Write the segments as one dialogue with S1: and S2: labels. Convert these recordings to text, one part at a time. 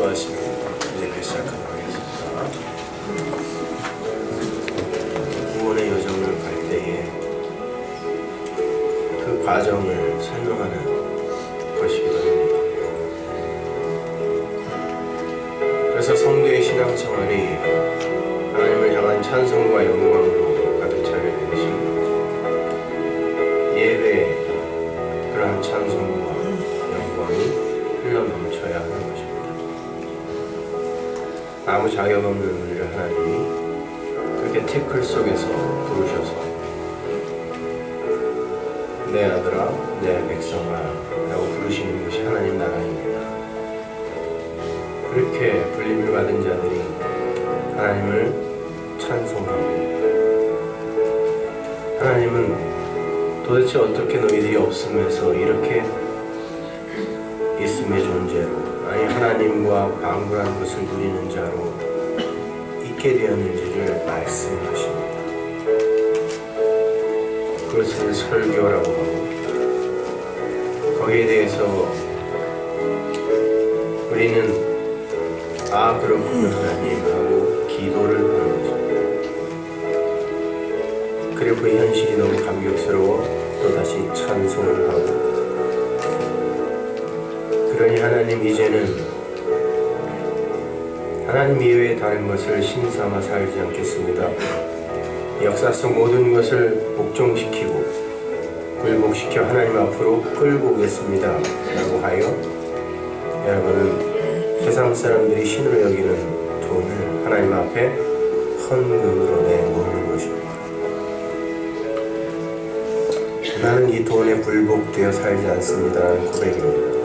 S1: 기도하시고 예배 시작하도록 하겠습니다. 구원의 여정을 갈 때에 그 과정을 설명하는 것이기도 합니다. 그래서 성도의 신앙생활이 하나님을 향한 찬송과 영광으로 가득 차게 되시고 예배에 그러한 찬송과 영광이 흘러넘쳐야 하는 것입니다. 아무 자격 없는 우리를 하나님이 그렇게 태클 속에서 부르셔서 내 아들아 내 백성아 라고 부르시는 것이 하나님 나라입니다. 그렇게 불림을 받은 자들이 하나님을 찬송하고 하나님은 도대체 어떻게 너희들이 없음에서 이렇게 있음의 존재로 아니 하나님과 방불한 것을 누리는 자로 있게 되었는지를 말씀하십니다. 그것을 설교라고 하고 거기에 대해서 우리는 아 그렇군요 하나님 하고 기도를 하는 것입니다. 그리고 그 현실이 너무 감격스러워 또다시 찬송을 하고 그러니 하나님 이제는 하나님 이외에 다른 것을 신삼아 살지 않겠습니다. 역사 속 모든 것을 복종시키고 굴복시켜 하나님 앞으로 끌고 오겠습니다 라고 하여 여러분은 세상 사람들이 신으로 여기는 돈을 하나님 앞에 헌금으로 내놓는 것입니다. 나는 이 돈에 굴복되어 살지 않습니다라는 고백입니다.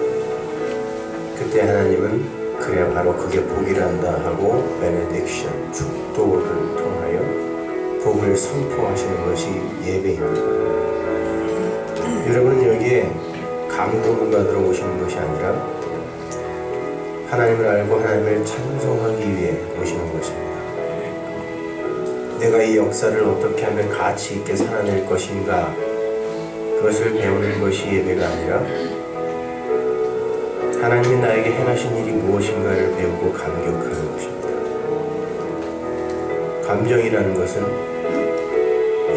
S1: 그때 하나님은 그래 바로 그게 복이란다 하고 베네딕션 축도를 통하여 복을 선포하시는 것이 예배입니다. 여러분은 여기에 감동을 받으러 오시는 것이 아니라 하나님을 알고 하나님을 찬송하기 위해 오시는 것입니다. 내가 이 역사를 어떻게 하면 가치 있게 살아낼 것인가 그것을 배우는 것이 예배가 아니라 하나님이 나에게 행하신 일이 무엇인가를 배우고 감격하는 것입니다. 감정이라는 것은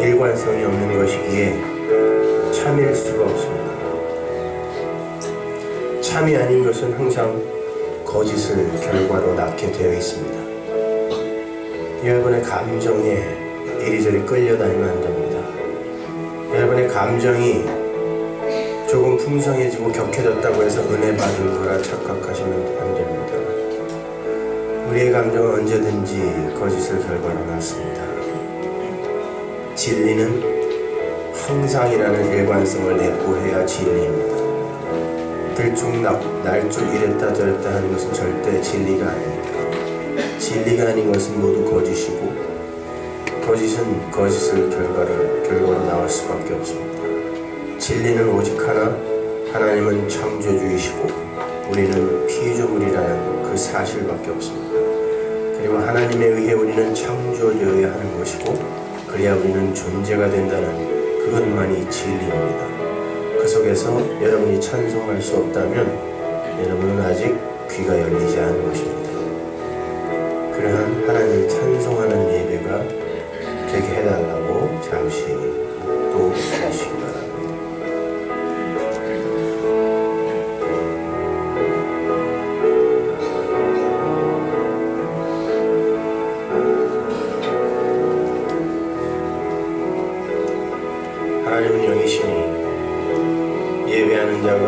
S1: 일관성이 없는 것이기에 참일 수가 없습니다. 참이 아닌 것은 항상 거짓을 결과로 낳게 되어 있습니다. 여러분의 감정에 이리저리 끌려다니면 안 됩니다. 여러분의 감정이 조금 풍성해지고 격해졌다고 해서 은혜 받은 거라 착각하시면 안 됩니다. 우리의 감정은 언제든지 거짓을 결과로 낳습니다. 진리는 항상이라는 일관성을 내포해야 진리입니다. 들쭉날쭉 이랬다 저랬다 하는 것은 절대 진리가 아닙니다. 진리가 아닌 것은 모두 거짓이고 거짓은 거짓을 결과로 나올 수밖에 없습니다. 진리는 오직 하나, 하나님은 창조주이시고 우리는 피조물이라는 그 사실밖에 없습니다. 그리고 하나님에 의해 우리는 창조되어야 하는 것이고 그래야 우리는 존재가 된다는 그것만이 진리입니다. 그 속에서 여러분이 찬송할 수 없다면 여러분은 아직 귀가 열리지 않은 것입니다. 그러한 하나님을 찬송하는 예배가 되게 해달라고 잠시 묵도하시기 바랍니다. 하나님은 영이시니 예배하는 자가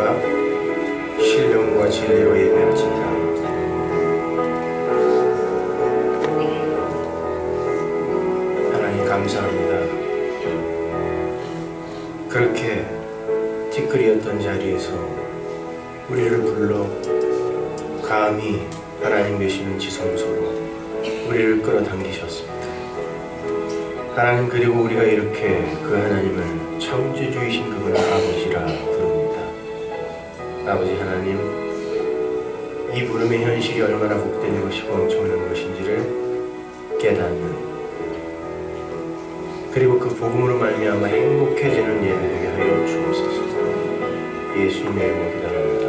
S1: 신령과 진리로 예배할지니라. 하나님 감사합니다. 그렇게 티끌이었던 자리에서 우리를 불러 감히 하나님 계시는 지성소로 우리를 끌어당기셨습니다. 하나님 그리고 우리가 이렇게 그 하나님을 창조주이신 그분을 아버지라 부릅니다. 아버지 하나님, 이 부름의 현실이 얼마나 복된 것이고 엄청난 것인지를 깨닫는 그리고 그 복음으로 말미암아 행복해지는 예배되게 하여 주옵소서. 예수님의 이름으로 기도합니다.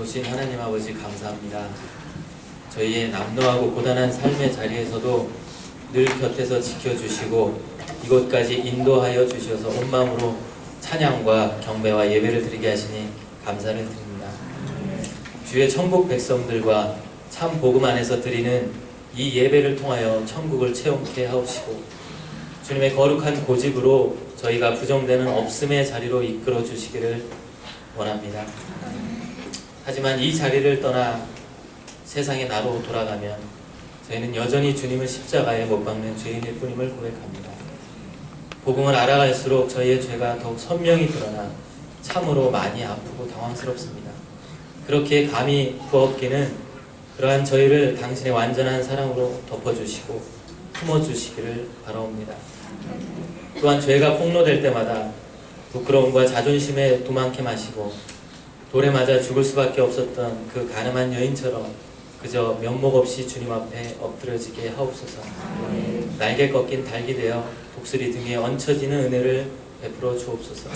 S2: 주신 하나님 아버지 감사합니다. 저희의 남노하고 고단한 삶의 자리에서도 늘 곁에서 지켜주시고 이곳까지 인도하여 주셔서 온 마음으로 찬양과 경배와 예배를 드리게 하시니 감사를 드립니다. 주의 천국 백성들과 참 복음 안에서 드리는 이 예배를 통하여 천국을 체험케 하옵시고 주님의 거룩한 고집으로 저희가 부정되는 없음의 자리로 이끌어 주시기를 원합니다. 하지만 이 자리를 떠나 세상의 나로 돌아가면 저희는 여전히 주님을 십자가에 못 박는 죄인일 뿐임을 고백합니다. 복음을 알아갈수록 저희의 죄가 더욱 선명히 드러나 참으로 많이 아프고 당황스럽습니다. 그렇게 감히 부었기는 그러한 저희를 당신의 완전한 사랑으로 덮어주시고 품어주시기를 바라옵니다. 또한 죄가 폭로될 때마다 부끄러움과 자존심에 도망케 마시고 돌에 맞아 죽을 수밖에 없었던 그 가늠한 여인처럼 그저 면목 없이 주님 앞에 엎드려지게 하옵소서. 날개 꺾인 닭이 되어 독수리 등에 얹혀지는 은혜를 베풀어 주옵소서.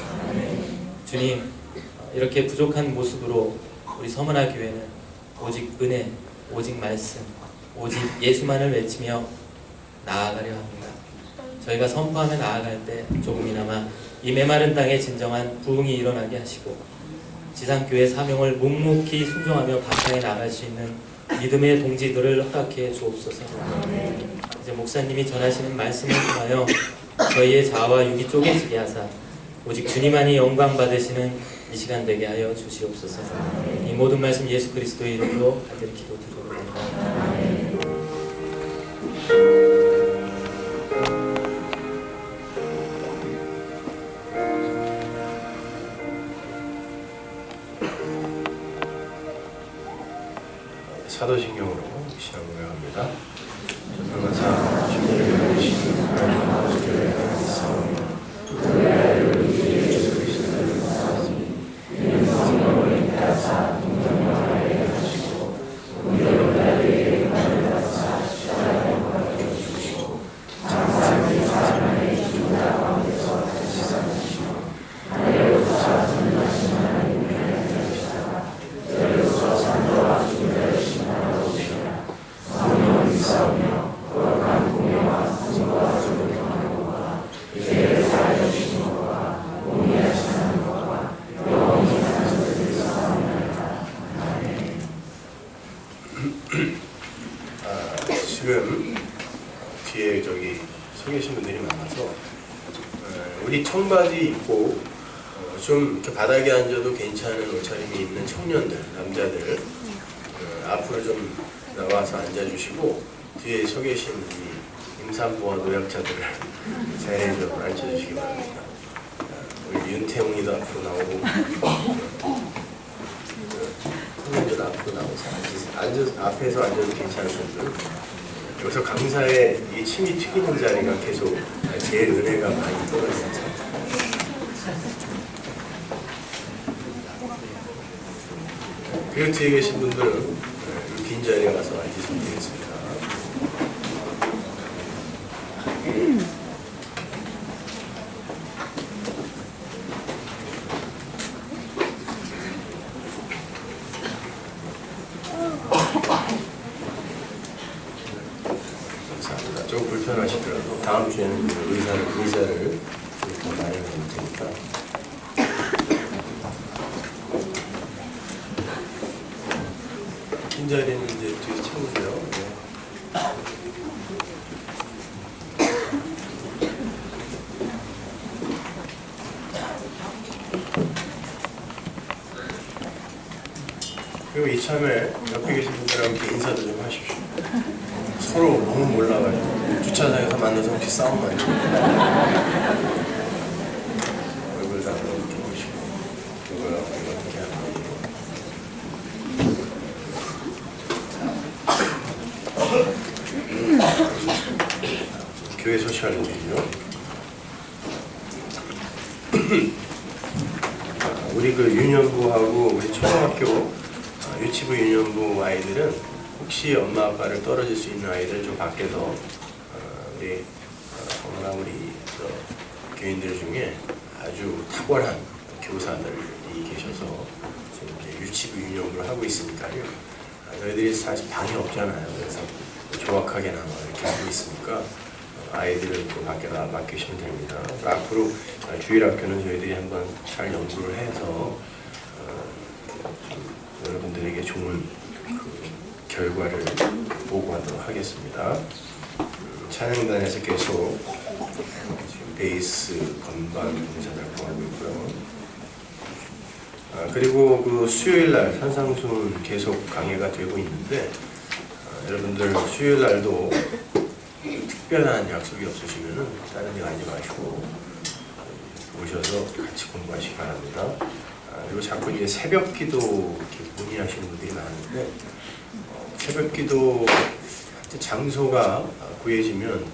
S2: 주님, 이렇게 부족한 모습으로 우리 서문화 교회는 오직 은혜, 오직 말씀, 오직 예수만을 외치며 나아가려 합니다. 저희가 선포하며 나아갈 때 조금이나마 이 메마른 땅에 진정한 부흥이 일어나게 하시고 지상교회 사명을 묵묵히 순종하며 감당해 나갈 수 있는 믿음의 동지들을 허락해 주옵소서. 이제 목사님이 전하시는 말씀을 통하여 저희의 자아와 육이 쪼개지게 하사 오직 주님만이 영광 받으시는 이 시간 되게 하여 주시옵소서. 이 모든 말씀 예수 그리스도의 이름으로 간절히 기도드립니다.
S1: 사도신경으로 시작을 합니다. 전능하사 주님을 위시는 하나님 아버지를 믿사오며 그의 아들 우리 예수 그리스도를 받았으니 이는 성령을 따라사 동정하게 하시고 우리로 나에게 은혜를 받사 십자가에 못 주시고 장사의 사람의 죽으라 가운데서 다시 살리시고 하늘로서 전능하신 하나님을 하시다가 여기서 산도와 죽은 자를 심판하러 오시라. 성령을 믿사오며 거룩한 공예와 성도와 주를 경하는 것과 죄를 사하여 주시는 것과 공의하시는 것과 영원한 것을 사하나이다. 아멘. 지금 뒤에 저기 서 계신 분들이 많아서 우리 청바지 입고 좀 이렇게 바닥에 앉아도 괜찮은 옷차림이 있는 청년들, 남자들 앞으로 좀 나와서 앉아주시고 뒤에 서 계신 이 임산부와 노약자들 자리에 좀 앉아주시기 바랍니다. 우리 윤태웅이도 앞으로 나오고 청년들 앞으로 나와서 앞에서 앉아도 괜찮은 분들 여기서 강사의 이 침이 튀기는 자리가 계속 제일 은혜가 많이 떨어져서 그리고 뒤에 계신 분들은 빈자리에 와서 앉으시면 되겠습니다. 감사합니다. 조금 불편하시더라도 다음 주에는 의자를 더 마련해드릴 테니까. 빈자리는 이제 뒤에서 채우세요. 네. 그리고 이참에 옆에 계신 분들하고 인사도 좀 하십시오. 서로 너무 몰라가지고 주차장에서 만나서 혹시 싸움 많이 얼굴 다 이렇게 보시고 이거랑 이거 이렇게 하는 거예요. 교회 소셜리즘이요. 우리 그 유년부하고 우리 초등학교 유치부 유년부 아이들은 혹시 엄마 아빠를 떨어질 수 있는 아이들 좀 밖에서 우리 정말 우리 교인들 중에 아주 탁월한 교사들이 계셔서 이제 유치부 운영을 하고 있으니까요. 너희들이 사실 방이 없잖아요. 그래서 조악하게나마 이렇게 하고 있으니까 아이들은 그 밖에다 맡기시면 됩니다. 앞으로 주일학교는 저희들이 한번 잘 연구를 해서 여러분들에게 좋은 그 결과를 보고하도록 하겠습니다. 찬양단에서 계속 지금 베이스, 건반 공사 작동하고 있고요. 그리고 그 수요일날 산상순 계속 강의가 되고 있는데 여러분들 수요일날도 특별한 약속이 없으시면은 다른 데 가지 마시고 오셔서 같이 공부하시기 바랍니다. 그리고 자꾸 이제 새벽기도 이렇게 문의하시는 분들이 많은데 새벽기도 장소가 구해지면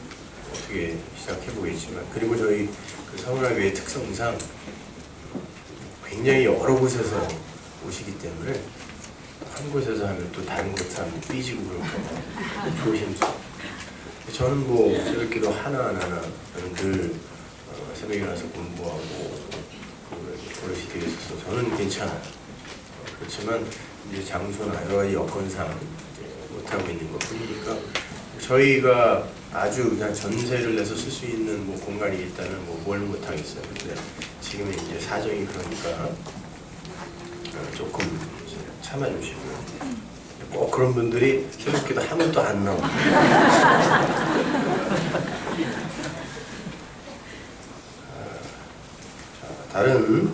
S1: 어떻게 시작해 보겠지만, 그리고 저희 그 서문화교회 특성상 굉장히 여러 곳에서 오시기 때문에 한 곳에서 하면 또 다른 곳 사람들 삐지고 그럴까 조심스러워. 저는 뭐 새벽기도 하나하나 저는 늘 새벽에 가서 공부하고 버릇이 되어 있어서 저는 괜찮아요. 그렇지만 이제 장소나 여러 가지 여건상 못하고 있는 것 뿐이니까, 저희가 아주 그냥 전세를 내서 쓸 수 있는 뭐 공간이 있다면 뭐 뭘 못하겠어요. 근데 지금은 이제 사정이 그러니까 조금 참아주시고요. 꼭 그런 분들이 새벽기도 한 번도 안 나옵니다. 다른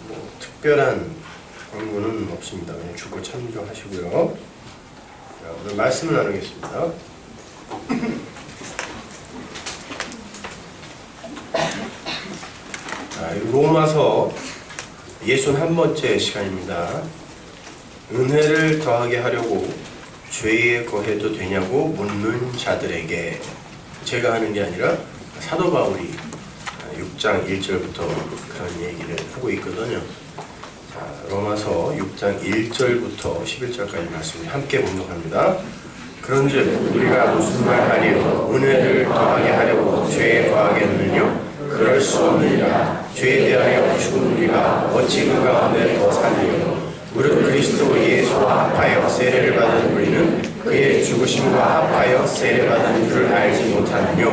S1: 뭐 특별한 광고는 없습니다. 그냥 주고 참조하시고요. 자, 오늘 말씀을 나누겠습니다. 로마서 61번째 시간입니다. 은혜를 더하게 하려고 죄에 거해도 되냐고 묻는 자들에게, 제가 하는 게 아니라 사도 바울이 6장 1절부터 그런 얘기를 하고 있거든요. 자, 로마서 6장 1절부터 11절까지 말씀을 함께 봉독합니다. 그런즉 우리가 무슨 말 하리요? 은혜를 더하게 하려고 죄에 거하겠느냐? 그럴 수 없느니라. 죄에 대하여 죽은 우리가 어찌 그 가운데 더 살리요? 무릇 그리스도 예수와 합하여 세례를 받은 우리는 그의 죽으심과 합하여 세례받은 줄을 알지 못하느뇨?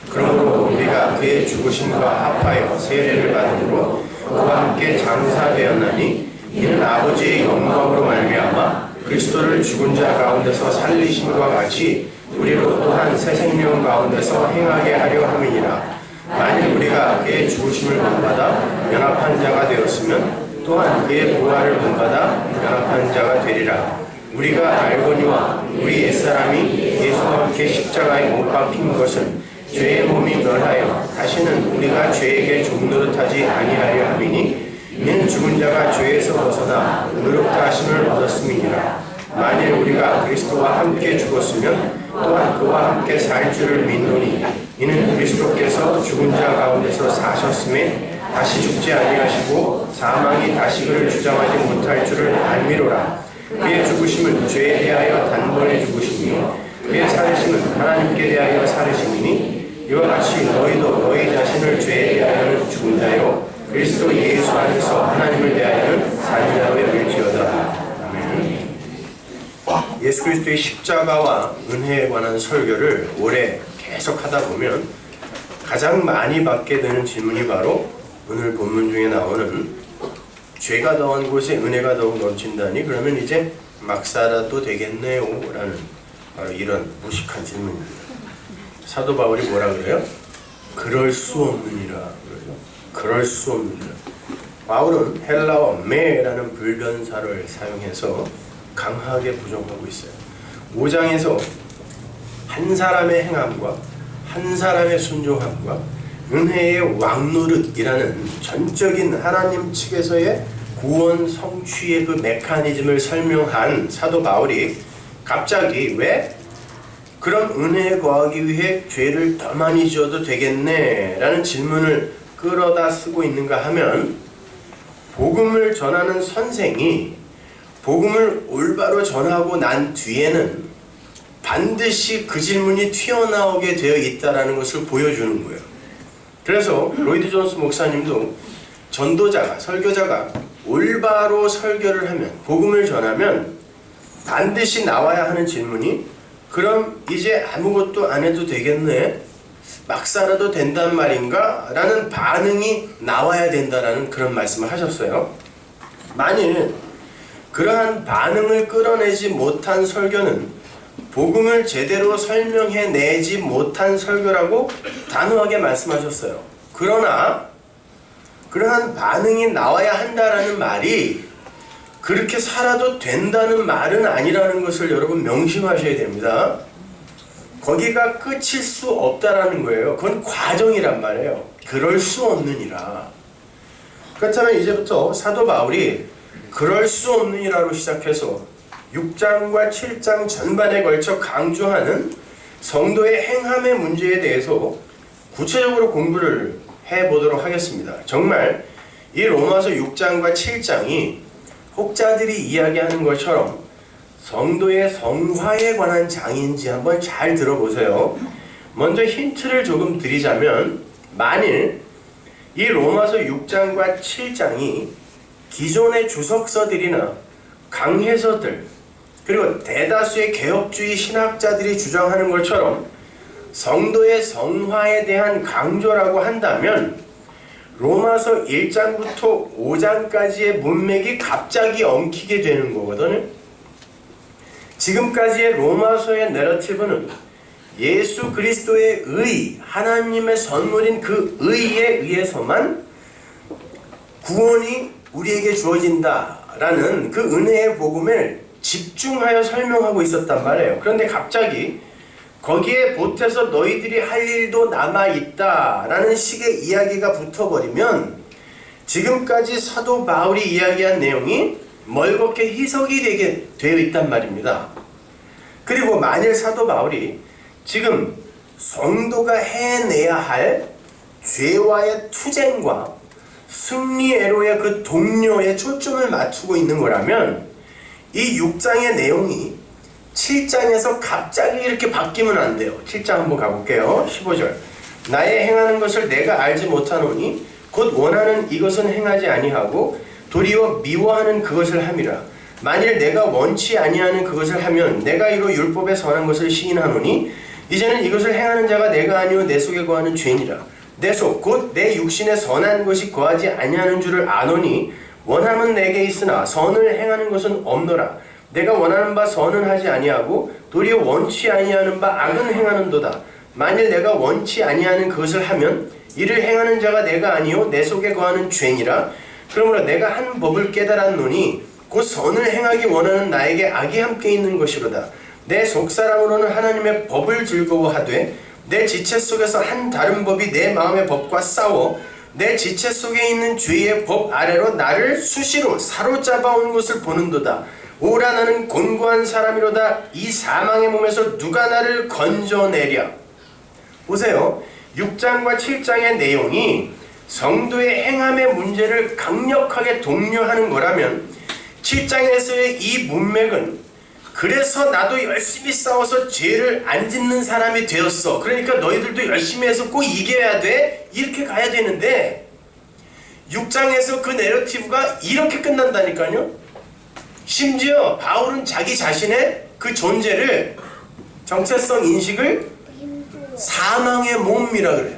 S1: 그러므로 우리가 그의 죽으심과 합하여 세례를 받음으로 그와 함께 장사되었나니 이는 아버지의 영광으로 말미암아 그리스도를 죽은 자 가운데서 살리심과 같이 우리로 또한 새 생명 가운데서 행하게 하려 함이니라. 만일 우리가 그의 죽으심을 본받아 연합한 자가 되었으면 또한 그의 부활을 본받아 연합한 자가 되리라. 우리가 알거니와 우리 옛사람이 예수와 함께 십자가에 못 박힌 것은 죄의 몸이 멸하여 다시는 우리가 죄에게 종노릇하지 아니하려 함이니 이는 죽은 자가 죄에서 벗어나 의롭다 하심을 얻었음이니라. 만일 우리가 그리스도와 함께 죽었으면 또한 그와 함께 살 줄을 믿노니 이는 그리스도께서 죽은 자 가운데서 사셨음에 다시 죽지 아니하시고 사망이 다시 그를 주장하지 못할 줄을 알미로라. 그의 죽으심은 죄에 대하여 단번에 죽으심이요 그의 살으심은 하나님께 대하여 살으심이니 이와 같이 너희도 너희 자신을 죄에 대하여는 죽은 자요 그리스도 예수 안에서 하나님을 대하여는 산 자로 여길지어다. 아멘. 예수 그리스도의 십자가와 은혜에 관한 설교를 오래 계속 하다 보면 가장 많이 받게 되는 질문이 바로 오늘 본문 중에 나오는 죄가 더한 곳에 은혜가 더욱 넘친다니 그러면 이제 막 살아도 되겠네요 라는 바로 이런 무식한 질문입니다. 사도 바울이 뭐라 그래요? 그럴 수 없느니라 그러죠. 그럴 수 없느니라. 바울은 헬라어 메라는 불변사를 사용해서 강하게 부정하고 있어요. 5장에서 한 사람의 행함과 한 사람의 순종함과 은혜의 왕노릇이라는 전적인 하나님 측에서의 구원 성취의 그 메커니즘을 설명한 사도 바울이 갑자기 왜 그런 은혜에 거하기 위해 죄를 더 많이 지어도 되겠네 라는 질문을 끌어다 쓰고 있는가 하면, 복음을 전하는 선생이 복음을 올바로 전하고 난 뒤에는 반드시 그 질문이 튀어나오게 되어 있다는 것을 보여주는 거예요. 그래서 로이드 존스 목사님도 전도자가, 설교자가 올바로 설교를 하면, 복음을 전하면 반드시 나와야 하는 질문이, 그럼 이제 아무것도 안 해도 되겠네? 막 살아도 된단 말인가? 라는 반응이 나와야 된다라는 그런 말씀을 하셨어요. 만일 그러한 반응을 끌어내지 못한 설교는 복음을 제대로 설명해내지 못한 설교라고 단호하게 말씀하셨어요. 그러나 그러한 반응이 나와야 한다라는 말이 그렇게 살아도 된다는 말은 아니라는 것을 여러분 명심하셔야 됩니다. 거기가 끝일 수 없다라는 거예요. 그건 과정이란 말이에요. 그럴 수 없느니라. 그렇다면 이제부터 사도 바울이 그럴 수 없느니라로 시작해서 6장과 7장 전반에 걸쳐 강조하는 성도의 행함의 문제에 대해서 구체적으로 공부를 해보도록 하겠습니다. 정말 이 로마서 6장과 7장이 혹자들이 이야기하는 것처럼 성도의 성화에 관한 장인지 한번 잘 들어보세요. 먼저 힌트를 조금 드리자면, 만일 이 로마서 6장과 7장이 기존의 주석서들이나 강해서들, 그리고 대다수의 개혁주의 신학자들이 주장하는 것처럼 성도의 성화에 대한 강조라고 한다면, 로마서 1장부터 5장까지의 문맥이 갑자기 엉키게 되는 거거든요. 지금까지의 로마서의 내러티브는 예수 그리스도의 의, 하나님의 선물인 그 의에 의해서만 구원이 우리에게 주어진다라는 그 은혜의 복음을 집중하여 설명하고 있었단 말이에요. 그런데 갑자기 거기에 보태서 너희들이 할 일도 남아있다라는 식의 이야기가 붙어버리면 지금까지 사도 바울이 이야기한 내용이 멀겋게 희석이 되게 되어 있단 말입니다. 그리고 만일 사도 바울이 지금 성도가 해내야 할 죄와의 투쟁과 승리애로의 그 동료에 초점을 맞추고 있는 거라면 이 6장의 내용이 7장에서 갑자기 이렇게 바뀌면 안 돼요. 7장 한번 가볼게요. 15절. 나의 행하는 것을 내가 알지 못하노니 곧 원하는 이것은 행하지 아니하고 도리어 미워하는 그것을 함이라. 만일 내가 원치 아니하는 그것을 하면 내가 이로 율법에 선한 것을 시인하노니 이제는 이것을 행하는 자가 내가 아니오 내 속에 거하는 죄니라. 내 속 곧 내 육신에 선한 것이 거하지 아니하는 줄을 아노니 원함은 내게 있으나 선을 행하는 것은 없노라. 내가 원하는 바 선은 하지 아니하고 도리어 원치 아니하는 바 악은 행하는도다. 만일 내가 원치 아니하는 그것을 하면 이를 행하는 자가 내가 아니요 내 속에 거하는 죄니라. 그러므로 내가 한 법을 깨달았노니 곧 선을 행하기 원하는 나에게 악이 함께 있는 것이로다. 내 속사람으로는 하나님의 법을 즐거워하되 내 지체 속에서 한 다른 법이 내 마음의 법과 싸워 내 지체 속에 있는 죄의 법 아래로 나를 수시로 사로잡아온 것을 보는도다. 오라 나는 곤고한 사람이로다. 이 사망의 몸에서 누가 나를 건져내랴. 보세요. 6장과 7장의 내용이 성도의 행함의 문제를 강력하게 독려하는 거라면 7장에서의 이 문맥은 그래서 나도 열심히 싸워서 죄를 안 짓는 사람이 되었어. 그러니까 너희들도 열심히 해서 꼭 이겨야 돼. 이렇게 가야 되는데 6장에서 그 내러티브가 이렇게 끝난다니까요. 심지어 바울은 자기 자신의 그 존재를, 정체성 인식을 사망의 몸이라 그래요.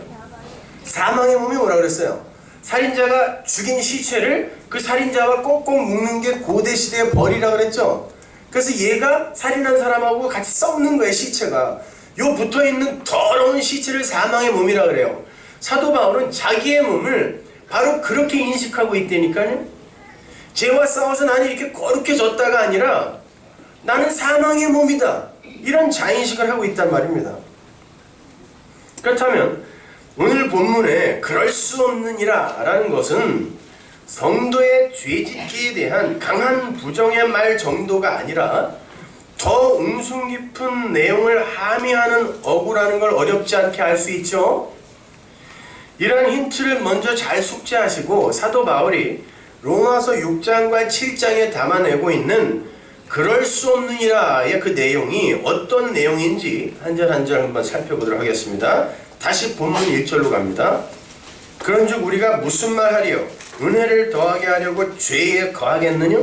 S1: 사망의 몸이 뭐라 그랬어요? 살인자가 죽인 시체를 그 살인자와 꼭꼭 묶는 게 고대 시대의 벌이라 그랬죠. 그래서 얘가 살인한 사람하고 같이 썩는 거예요. 시체가 요 붙어있는 더러운 시체를 사망의 몸이라 그래요. 사도 바울은 자기의 몸을 바로 그렇게 인식하고 있다니까요. 죄와 싸워서 나는 이렇게 거룩해졌다가 아니라 나는 사망의 몸이다, 이런 자인식을 하고 있단 말입니다. 그렇다면 오늘 본문에 그럴 수 없느니라 라는 것은 성도의 죄짓기에 대한 강한 부정의 말 정도가 아니라 더 웅숭 깊은 내용을 함의하는 어구라는 걸 어렵지 않게 알 수 있죠. 이러한 힌트를 먼저 잘 숙지하시고 사도 바울이 로마서 6장과 7장에 담아내고 있는 그럴 수 없느니라의 그 내용이 어떤 내용인지 한 절 한 절 한번 살펴보도록 하겠습니다. 다시 본문 1절로 갑니다. 그런즉 우리가 무슨 말 하리요? 은혜를 더하게 하려고 죄에 거하겠느냐?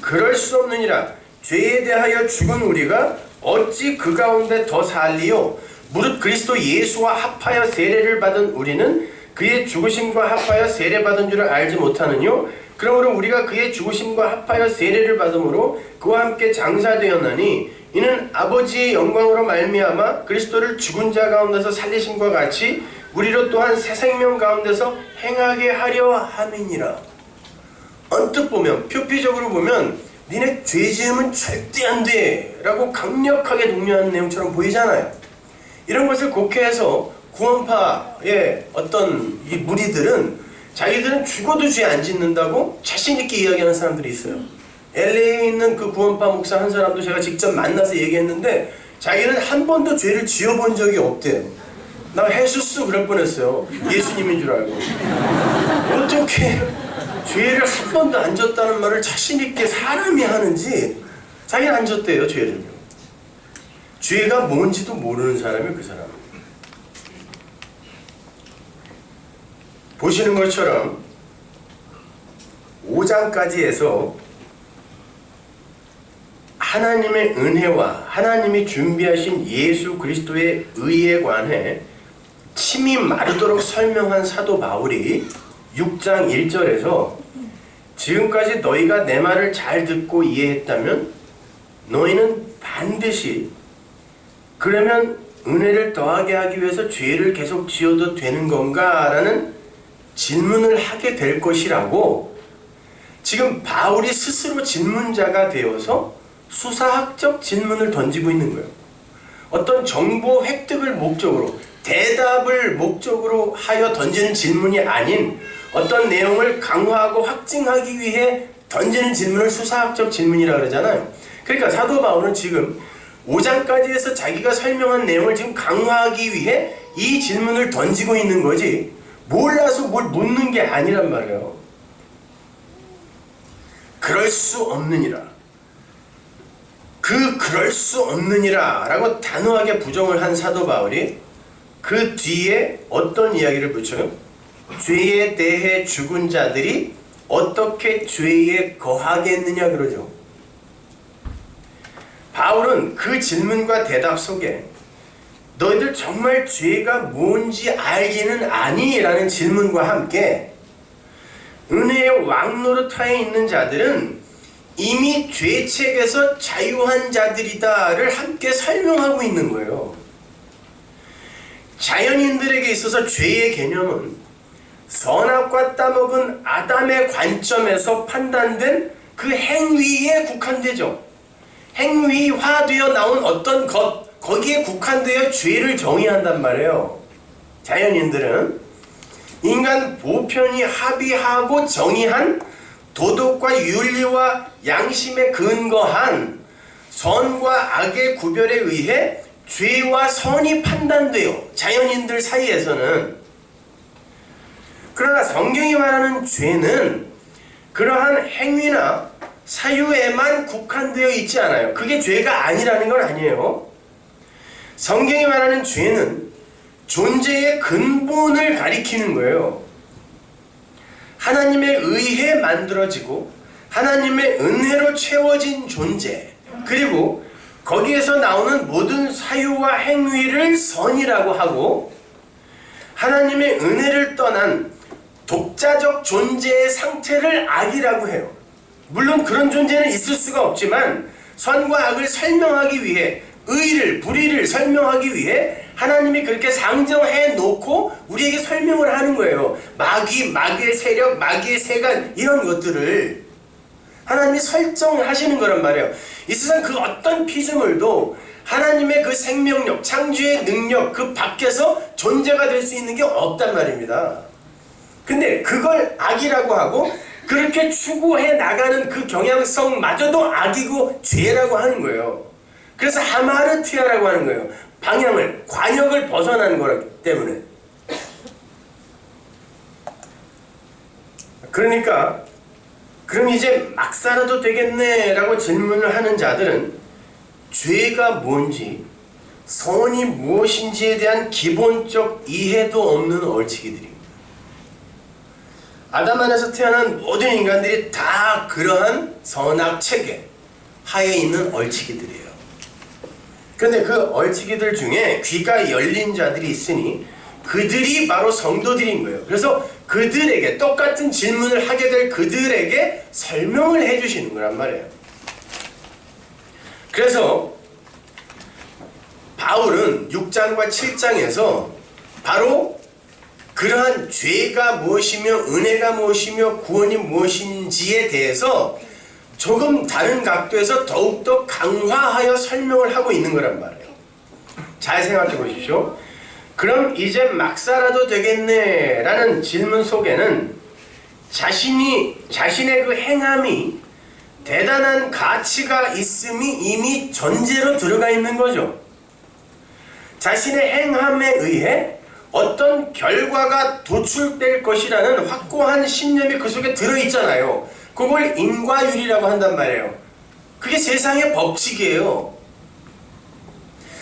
S1: 그럴 수 없느니라. 죄에 대하여 죽은 우리가 어찌 그 가운데 더 살리요? 무릇 그리스도 예수와 합하여 세례를 받은 우리는 그의 죽으심과 합하여 세례받은 줄을 알지 못하느뇨? 그러므로 우리가 그의 죽으심과 합하여 세례를 받음으로 그와 함께 장사되었나니 이는 아버지의 영광으로 말미암아 그리스도를 죽은 자 가운데서 살리심과 같이 우리로 또한 새 생명 가운데서 행하게 하려 함이니라. 언뜻 보면, 표피적으로 보면 니네 죄지음은 절대 안 돼 라고 강력하게 독려하는 내용처럼 보이잖아요. 이런 것을 곡해해서 구원파의 어떤 이 무리들은 자기들은 죽어도 죄 안 짓는다고 자신있게 이야기하는 사람들이 있어요. LA에 있는 그 구원파 목사 한 사람도 제가 직접 만나서 얘기했는데 자기는 한 번도 죄를 지어본 적이 없대요. 나 헤수스 그럴 뻔했어요. 예수님인 줄 알고. 어떻게 죄를 한 번도 안 졌다는 말을 자신있게 사람이 하는지. 자기는 안 졌대요, 죄를. 죄가 뭔지도 모르는 사람이 그 사람. 보시는 것처럼 5장까지 해서 하나님의 은혜와 하나님이 준비하신 예수 그리스도의 의에 관해 침이 마르도록 설명한 사도 바울이 6장 1절에서 지금까지 너희가 내 말을 잘 듣고 이해했다면 너희는 반드시 그러면 은혜를 더하게 하기 위해서 죄를 계속 지어도 되는 건가? 라는 질문을 하게 될 것이라고 지금 바울이 스스로 질문자가 되어서 수사학적 질문을 던지고 있는 거예요. 어떤 정보 획득을 목적으로 대답을 목적으로 하여 던지는 질문이 아닌 어떤 내용을 강화하고 확증하기 위해 던지는 질문을 수사학적 질문이라고 그러잖아요. 그러니까 사도 바울은 지금 5장까지 해서 자기가 설명한 내용을 지금 강화하기 위해 이 질문을 던지고 있는 거지 몰라서 뭘 묻는 게 아니란 말이에요. 그럴 수 없느니라. 그럴 수 없느니라 라고 단호하게 부정을 한 사도 바울이 그 뒤에 어떤 이야기를 붙여요? 죄에 대해 죽은 자들이 어떻게 죄에 거하겠느냐 그러죠. 바울은 그 질문과 대답 속에 너희들 정말 죄가 뭔지 알기는 아니? 라는 질문과 함께 은혜의 왕노릇하에 있는 자들은 이미 죄책에서 자유한 자들이다를 함께 설명하고 있는 거예요. 자연인들에게 있어서 죄의 개념은 선악과 따먹은 아담의 관점에서 판단된 그 행위에 국한되죠. 행위화되어 나온 어떤 것, 거기에 국한되어 죄를 정의한단 말이에요. 자연인들은 인간 보편이 합의하고 정의한 도덕과 윤리와 양심에 근거한 선과 악의 구별에 의해 죄와 선이 판단돼요. 자연인들 사이에서는. 그러나 성경이 말하는 죄는 그러한 행위나 사유에만 국한되어 있지 않아요. 그게 죄가 아니라는 건 아니에요. 성경이 말하는 죄는 존재의 근본을 가리키는 거예요. 하나님의 의해 만들어지고 하나님의 은혜로 채워진 존재, 그리고 거기에서 나오는 모든 사유와 행위를 선이라고 하고 하나님의 은혜를 떠난 독자적 존재의 상태를 악이라고 해요. 물론 그런 존재는 있을 수가 없지만 선과 악을 설명하기 위해, 의를 불의를 설명하기 위해 하나님이 그렇게 상정해 놓고 우리에게 설명을 하는 거예요. 마귀, 마귀의 세력, 마귀의 세간, 이런 것들을 하나님이 설정하시는 거란 말이에요. 이 세상 그 어떤 피조물도 하나님의 그 생명력, 창조의 능력 그 밖에서 존재가 될 수 있는 게 없단 말입니다. 근데 그걸 악이라고 하고 그렇게 추구해 나가는 그 경향성마저도 악이고 죄라고 하는 거예요. 그래서 하마르티아라고 하는 거예요. 방향을, 관역을 벗어나는 거기 때문에. 그러니까 그럼 이제 막 살아도 되겠네 라고 질문을 하는 자들은 죄가 뭔지 선이 무엇인지에 대한 기본적 이해도 없는 얼치기들입니다. 아담 안에서 태어난 모든 인간들이 다 그러한 선악 체계 하에 있는 얼치기들이에요. 그런데 그 얼치기들 중에 귀가 열린 자들이 있으니 그들이 바로 성도들인 거예요. 그래서 그들에게 똑같은 질문을 하게 될 그들에게 설명을 해주시는 거란 말이에요. 그래서 바울은 6장과 7장에서 바로 그러한 죄가 무엇이며 은혜가 무엇이며 구원이 무엇인지에 대해서 조금 다른 각도에서 더욱더 강화하여 설명을 하고 있는 거란 말이에요. 잘 생각해 보십시오. 그럼 이제 막 살아도 되겠네 라는 질문 속에는 자신의 그 행함이 대단한 가치가 있음이 이미 전제로 들어가 있는 거죠. 자신의 행함에 의해 어떤 결과가 도출될 것이라는 확고한 신념이 그 속에 들어있잖아요. 그걸 인과율이라고 한단 말이에요. 그게 세상의 법칙이에요.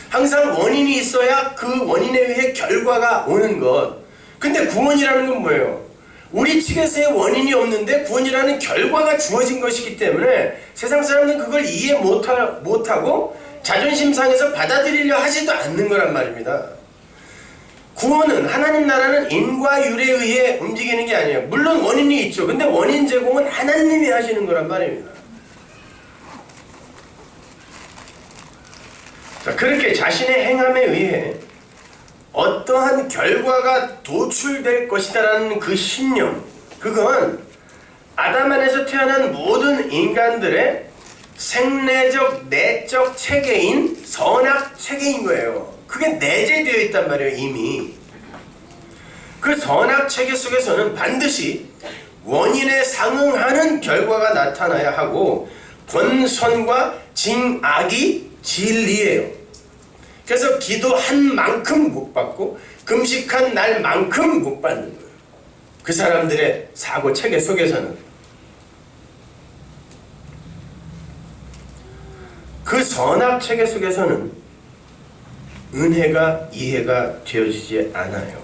S1: 항상 원인이 있어야 그 원인에 의해 결과가 오는 것. 근데 구원이라는 건 뭐예요? 우리 측에서의 원인이 없는데 구원이라는 결과가 주어진 것이기 때문에 세상 사람들은 그걸 이해 못하고 자존심 상해서 받아들이려 하지도 않는 거란 말입니다. 구원은, 하나님 나라는 인과율에 의해 움직이는 게 아니에요. 물론 원인이 있죠. 근데 원인 제공은 하나님이 하시는 거란 말입니다. 자, 그렇게 자신의 행함에 의해 어떠한 결과가 도출될 것이다라는 그 신념, 그건 아담 안에서 태어난 모든 인간들의 생내적, 내적 체계인 선악 체계인 거예요. 그게 내재되어 있단 말이에요, 이미. 그 선악 체계 속에서는 반드시 원인에 상응하는 결과가 나타나야 하고 권선과 징악이 진리예요. 그래서 기도한 만큼 못 받고 금식한 날만큼 못 받는 거예요. 그 사람들의 사고 체계 속에서는. 그 선악 체계 속에서는 은혜가 이해가 되어지지 않아요.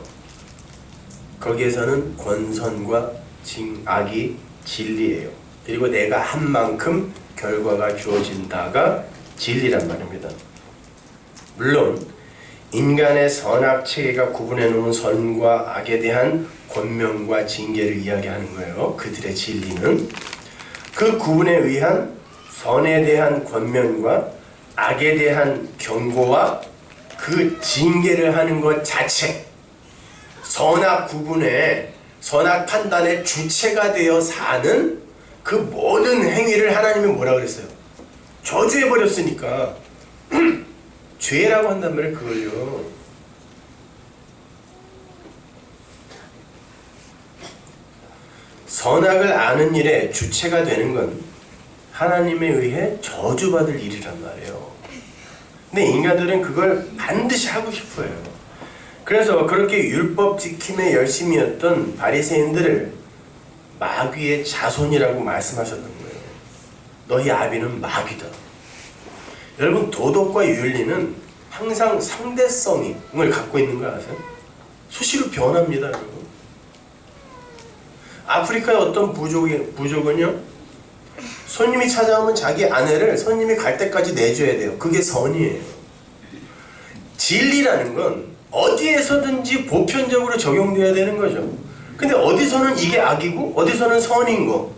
S1: 거기에서는 권선과 징악이 진리예요. 그리고 내가 한 만큼 결과가 주어진다가 진리란 말입니다. 물론 인간의 선악 체계가 구분해 놓은 선과 악에 대한 권명과 징계를 이야기하는 거예요. 그들의 진리는 그 구분에 의한 선에 대한 권면과 악에 대한 경고와 그 징계를 하는 것 자체, 선악 구분에, 선악 판단의 주체가 되어 사는 그 모든 행위를 하나님이 뭐라 그랬어요? 저주해버렸으니까 죄라고 한단 말이에요. 그걸요. 선악을 아는 일에 주체가 되는 건 하나님에 의해 저주받을 일이란 말이에요. 근데 인간들은 그걸 반드시 하고 싶어요. 그래서 그렇게 율법 지킴에 열심이었던 바리새인들을 마귀의 자손이라고 말씀하셨던 거예요. 너희 아비는 마귀다. 여러분, 도덕과 윤리는 항상 상대성을 갖고 있는 거 아세요? 수시로 변합니다, 여러분. 아프리카의 어떤 부족은요, 손님이 찾아오면 자기 아내를 손님이 갈 때까지 내줘야 돼요. 그게 선이에요. 진리라는 건 어디에서든지 보편적으로 적용돼야 되는 거죠. 근데 어디서는 이게 악이고 어디서는 선인 거.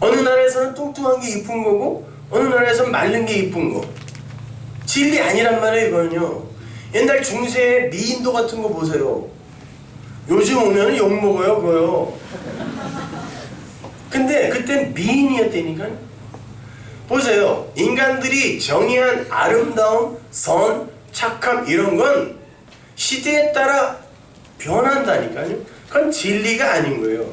S1: 어느 나라에서는 뚱뚱한 게 이쁜 거고 어느 나라에서는 마른 게 이쁜 거. 진리 아니란 말이에요, 이거는요. 옛날 중세의 미인도 같은 거 보세요. 요즘 오면은 욕먹어요, 그거요. 근데 그땐 미인이었다니까. 보세요. 인간들이 정의한 아름다움, 선, 착함 이런 건 시대에 따라 변한다니까요. 그건 진리가 아닌 거예요.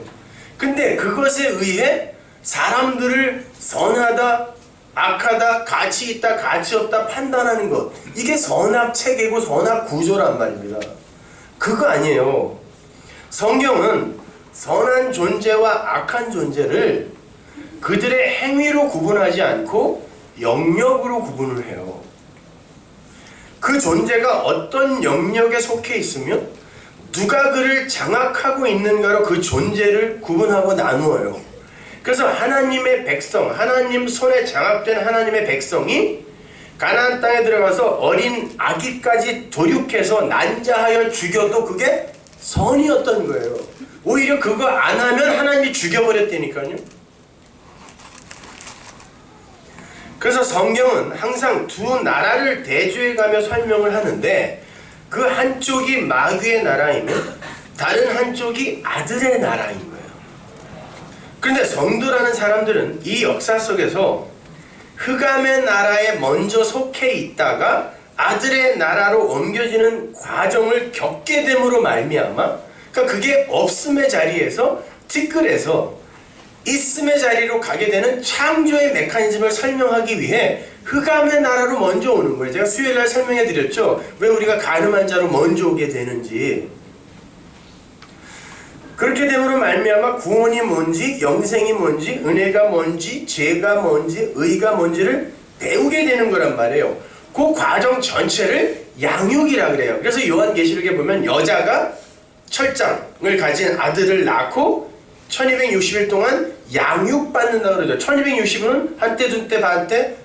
S1: 근데 그것에 의해 사람들을 선하다, 악하다, 가치 있다, 가치 없다 판단하는 것, 이게 선악 체계고 선악 구조란 말입니다. 그거 아니에요. 성경은 선한 존재와 악한 존재를 그들의 행위로 구분하지 않고 영역으로 구분을 해요. 그 존재가 어떤 영역에 속해 있으면 누가 그를 장악하고 있는가로 그 존재를 구분하고 나누어요. 그래서 하나님의 백성, 하나님 손에 장악된 하나님의 백성이 가나안 땅에 들어가서 어린 아기까지 도륙해서 난자하여 죽여도 그게 선이었던 거예요. 오히려 그거 안 하면 하나님이 죽여버렸다니까요. 그래서 성경은 항상 두 나라를 대조해가며 설명을 하는데, 그 한쪽이 마귀의 나라이면 다른 한쪽이 아들의 나라인 거예요. 그런데 성도라는 사람들은 이 역사 속에서 흑암의 나라에 먼저 속해 있다가 아들의 나라로 옮겨지는 과정을 겪게 됨으로 말미암아, 그러니까 그게 없음의 자리에서 티끌에서 있음의 자리로 가게 되는 창조의 메커니즘을 설명하기 위해 흑암의 나라로 먼저 오는 거예요. 제가 수요일날 설명해 드렸죠. 왜 우리가 가늠한 자로 먼저 오게 되는지. 그렇게 됨으로 말미암아 구원이 뭔지, 영생이 뭔지, 은혜가 뭔지, 죄가 뭔지, 의가 뭔지를 배우게 되는 거란 말이에요. 그 과정 전체를 양육이라 그래요. 그래서 요한계시록에 보면 여자가 철장을 가진 아들을 낳고 1260일 동안 양육받는다고 그러죠. 1260은 한때, 두때, 반때,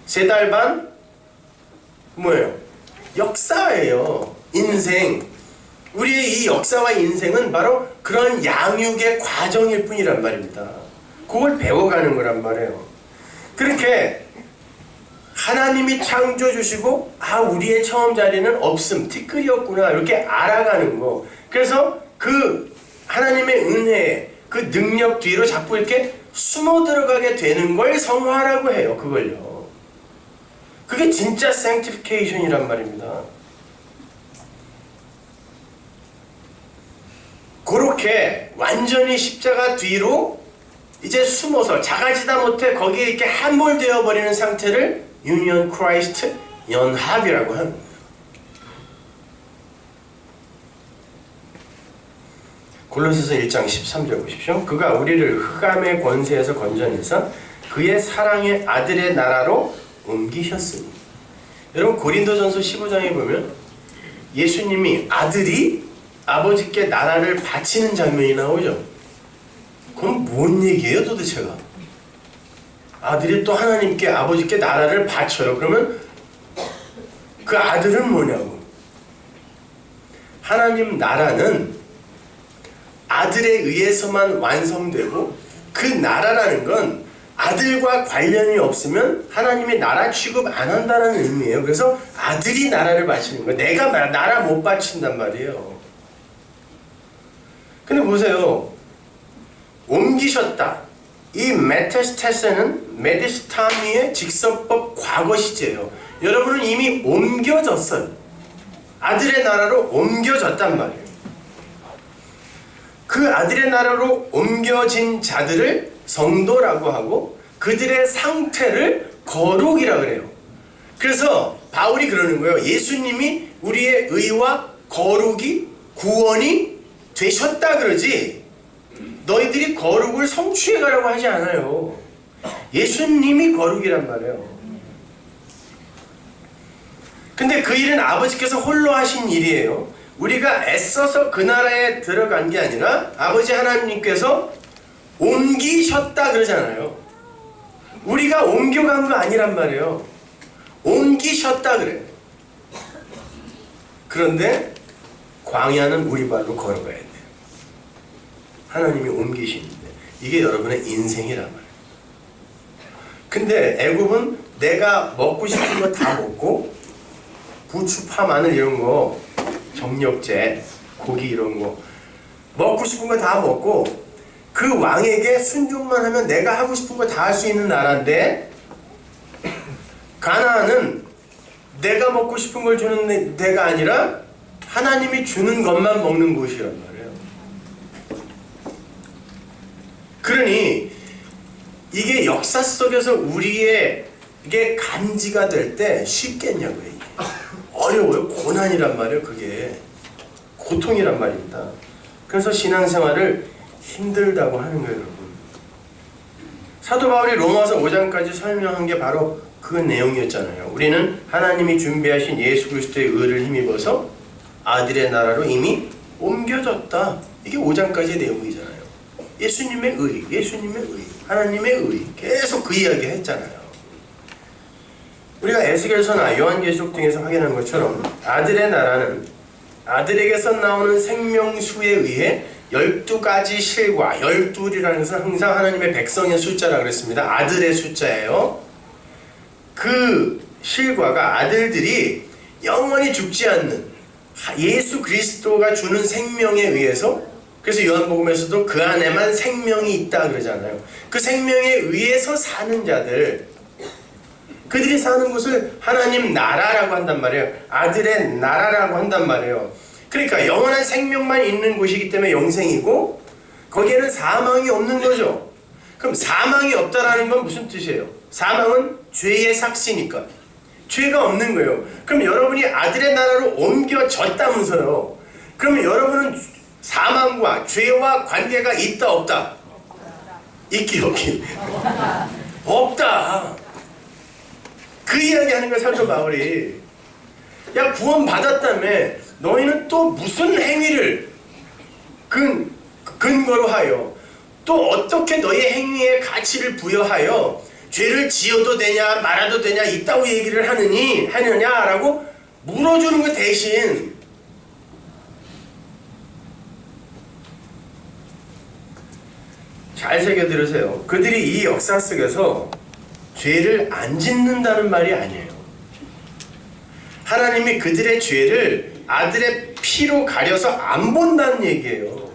S1: 3달 반, 뭐예요? 역사예요. 인생. 우리의 이 역사와 인생은 바로 그런 양육의 과정일 뿐이란 말입니다. 그걸 배워가는 거란 말이에요. 그렇게 하나님이 창조해 주시고, 아, 우리의 처음 자리는 없음, 티끌이었구나, 이렇게 알아가는 거. 그래서 그 하나님의 은혜, 그 능력 뒤로 자꾸 이렇게 숨어 들어가게 되는 걸 성화라고 해요. 그걸요. 그게 진짜 sanctification이란 말입니다. 그렇게 완전히 십자가 뒤로 이제 숨어서 자가지다 못해 거기에 이렇게 함몰되어 버리는 상태를 유니언 크라이스트, 연합이라고 합니다. 골로새서 1장 13절 보십시오. 그가 우리를 흑암의 권세에서 건져내서 그의 사랑의 아들의 나라로 옮기셨으니. 여러분 고린도전서 15장에 보면 예수님이 아들이 아버지께 나라를 바치는 장면이 나오죠. 그럼 뭔 얘기예요 도대체가? 아들이 또 하나님께 아버지께 나라를 바쳐요. 그러면 그 아들은 뭐냐고. 하나님 나라는 아들에 의해서만 완성되고, 그 나라라는 건 아들과 관련이 없으면 하나님이 나라 취급 안 한다는 의미예요. 그래서 아들이 나라를 바치는 거예요. 내가 나라 못 바친단 말이에요. 근데 보세요. 옮기셨다. 이 메테스테스는 메디스타미의 직설법 과거 시제예요. 여러분은 이미 옮겨졌어요. 아들의 나라로 옮겨졌단 말이에요. 그 아들의 나라로 옮겨진 자들을 성도라고 하고, 그들의 상태를 거룩이라고 그래요. 그래서 바울이 그러는 거예요. 예수님이 우리의 의와 거룩이, 구원이 되셨다 그러지, 너희들이 거룩을 성취해가라고 하지 않아요. 예수님이 거룩이란 말이에요. 근데 그 일은 아버지께서 홀로 하신 일이에요. 우리가 애써서 그 나라에 들어간 게 아니라 아버지 하나님께서 옮기셨다 그러잖아요. 우리가 옮겨간 거 아니란 말이에요. 옮기셨다 그래요. 그런데 광야는 우리 발로 걸어가야 돼요. 하나님이 옮기시는데 이게 여러분의 인생이란 말이에요. 근데 애굽은 내가 먹고 싶은 거 다 먹고, 부추, 파, 마늘 이런 거, 정력제, 고기 이런 거 먹고 싶은 거 다 먹고, 그 왕에게 순종만 하면 내가 하고 싶은 거 다 할 수 있는 나라인데, 가나안은 내가 먹고 싶은 걸 주는 데가 아니라 하나님이 주는 것만 먹는 곳이란 말이에요. 그러니 이게 역사 속에서 우리에게 감지가 될 때 쉽겠냐고요. 이게. 어려워요. 고난이란 말이에요. 그게 고통이란 말입니다. 그래서 신앙생활을 힘들다고 하는 거예요, 여러분. 사도 바울이 로마서 5장까지 설명한 게 바로 그 내용이었잖아요. 우리는 하나님이 준비하신 예수 그리스도의 의를 힘입어서 아들의 나라로 이미 옮겨졌다. 이게 5장까지의 내용이잖아요. 예수님의 의, 하나님의 의, 계속 그 이야기 했잖아요. 우리가 에스겔서나 요한계시록 등에서 확인한 것처럼 아들의 나라는 아들에게서 나오는 생명수에 의해 12가지 실과 12이라는 것은 항상 하나님의 백성의 숫자라 그랬습니다. 아들의 숫자예요. 그 실과가 아들들이 영원히 죽지 않는 예수 그리스도가 주는 생명에 의해서, 그래서 요한복음에서도 그 안에만 생명이 있다 그러잖아요. 그 생명에 의해서 사는 자들, 그들이 사는 곳을 하나님 나라라고 한단 말이에요. 아들의 나라라고 한단 말이에요. 그러니까 영원한 생명만 있는 곳이기 때문에 영생이고, 거기에는 사망이 없는 거죠. 그럼 사망이 없다라는 건 무슨 뜻이에요? 사망은 죄의 삭시니까 죄가 없는 거예요. 그럼 여러분이 아들의 나라로 옮겨졌다면서요. 그러면 여러분은 사망과 죄와 관계가 있다 없다? 있기 없기? 없다. 그 이야기 하는 거야. 사도 바울이. 야, 구원 받았다며 너희는 또 무슨 행위를 근거로 하여, 또 어떻게 너희 행위에 가치를 부여하여 죄를 지어도 되냐 말아도 되냐 있다고 얘기를 하느냐라고 물어주는 거 대신, 잘 새겨 들으세요. 그들이 이 역사 속에서 죄를 안 짓는다는 말이 아니에요. 하나님이 그들의 죄를 아들의 피로 가려서 안 본다는 얘기예요.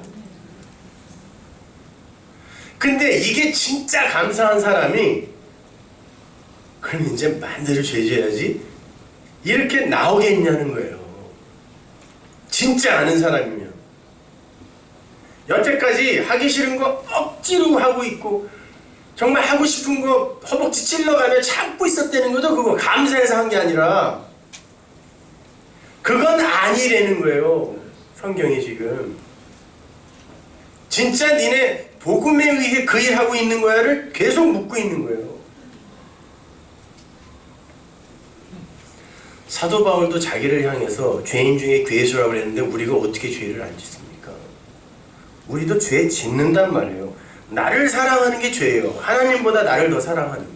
S1: 근데 이게 진짜 감사한 사람이, 그럼 이제 만대로 죄 지어야지 이렇게 나오겠냐는 거예요. 진짜 아는 사람이면. 여태까지 하기 싫은 거 억지로 하고 있고, 정말 하고 싶은 거 허벅지 찔러가며 참고 있었다는 거죠. 그거 감사해서 한 게 아니라. 그건 아니라는 거예요. 성경이 지금. 진짜 니네 복음에 의해 그 일하고 있는 거야를 계속 묻고 있는 거예요. 사도 바울도 자기를 향해서 죄인 중에 괴수라고 그랬는데 우리가 어떻게 죄를 안 짓습니까? 우리도 죄 짓는단 말이에요. 나를 사랑하는 게 죄예요. 하나님보다 나를 더 사랑하는 거.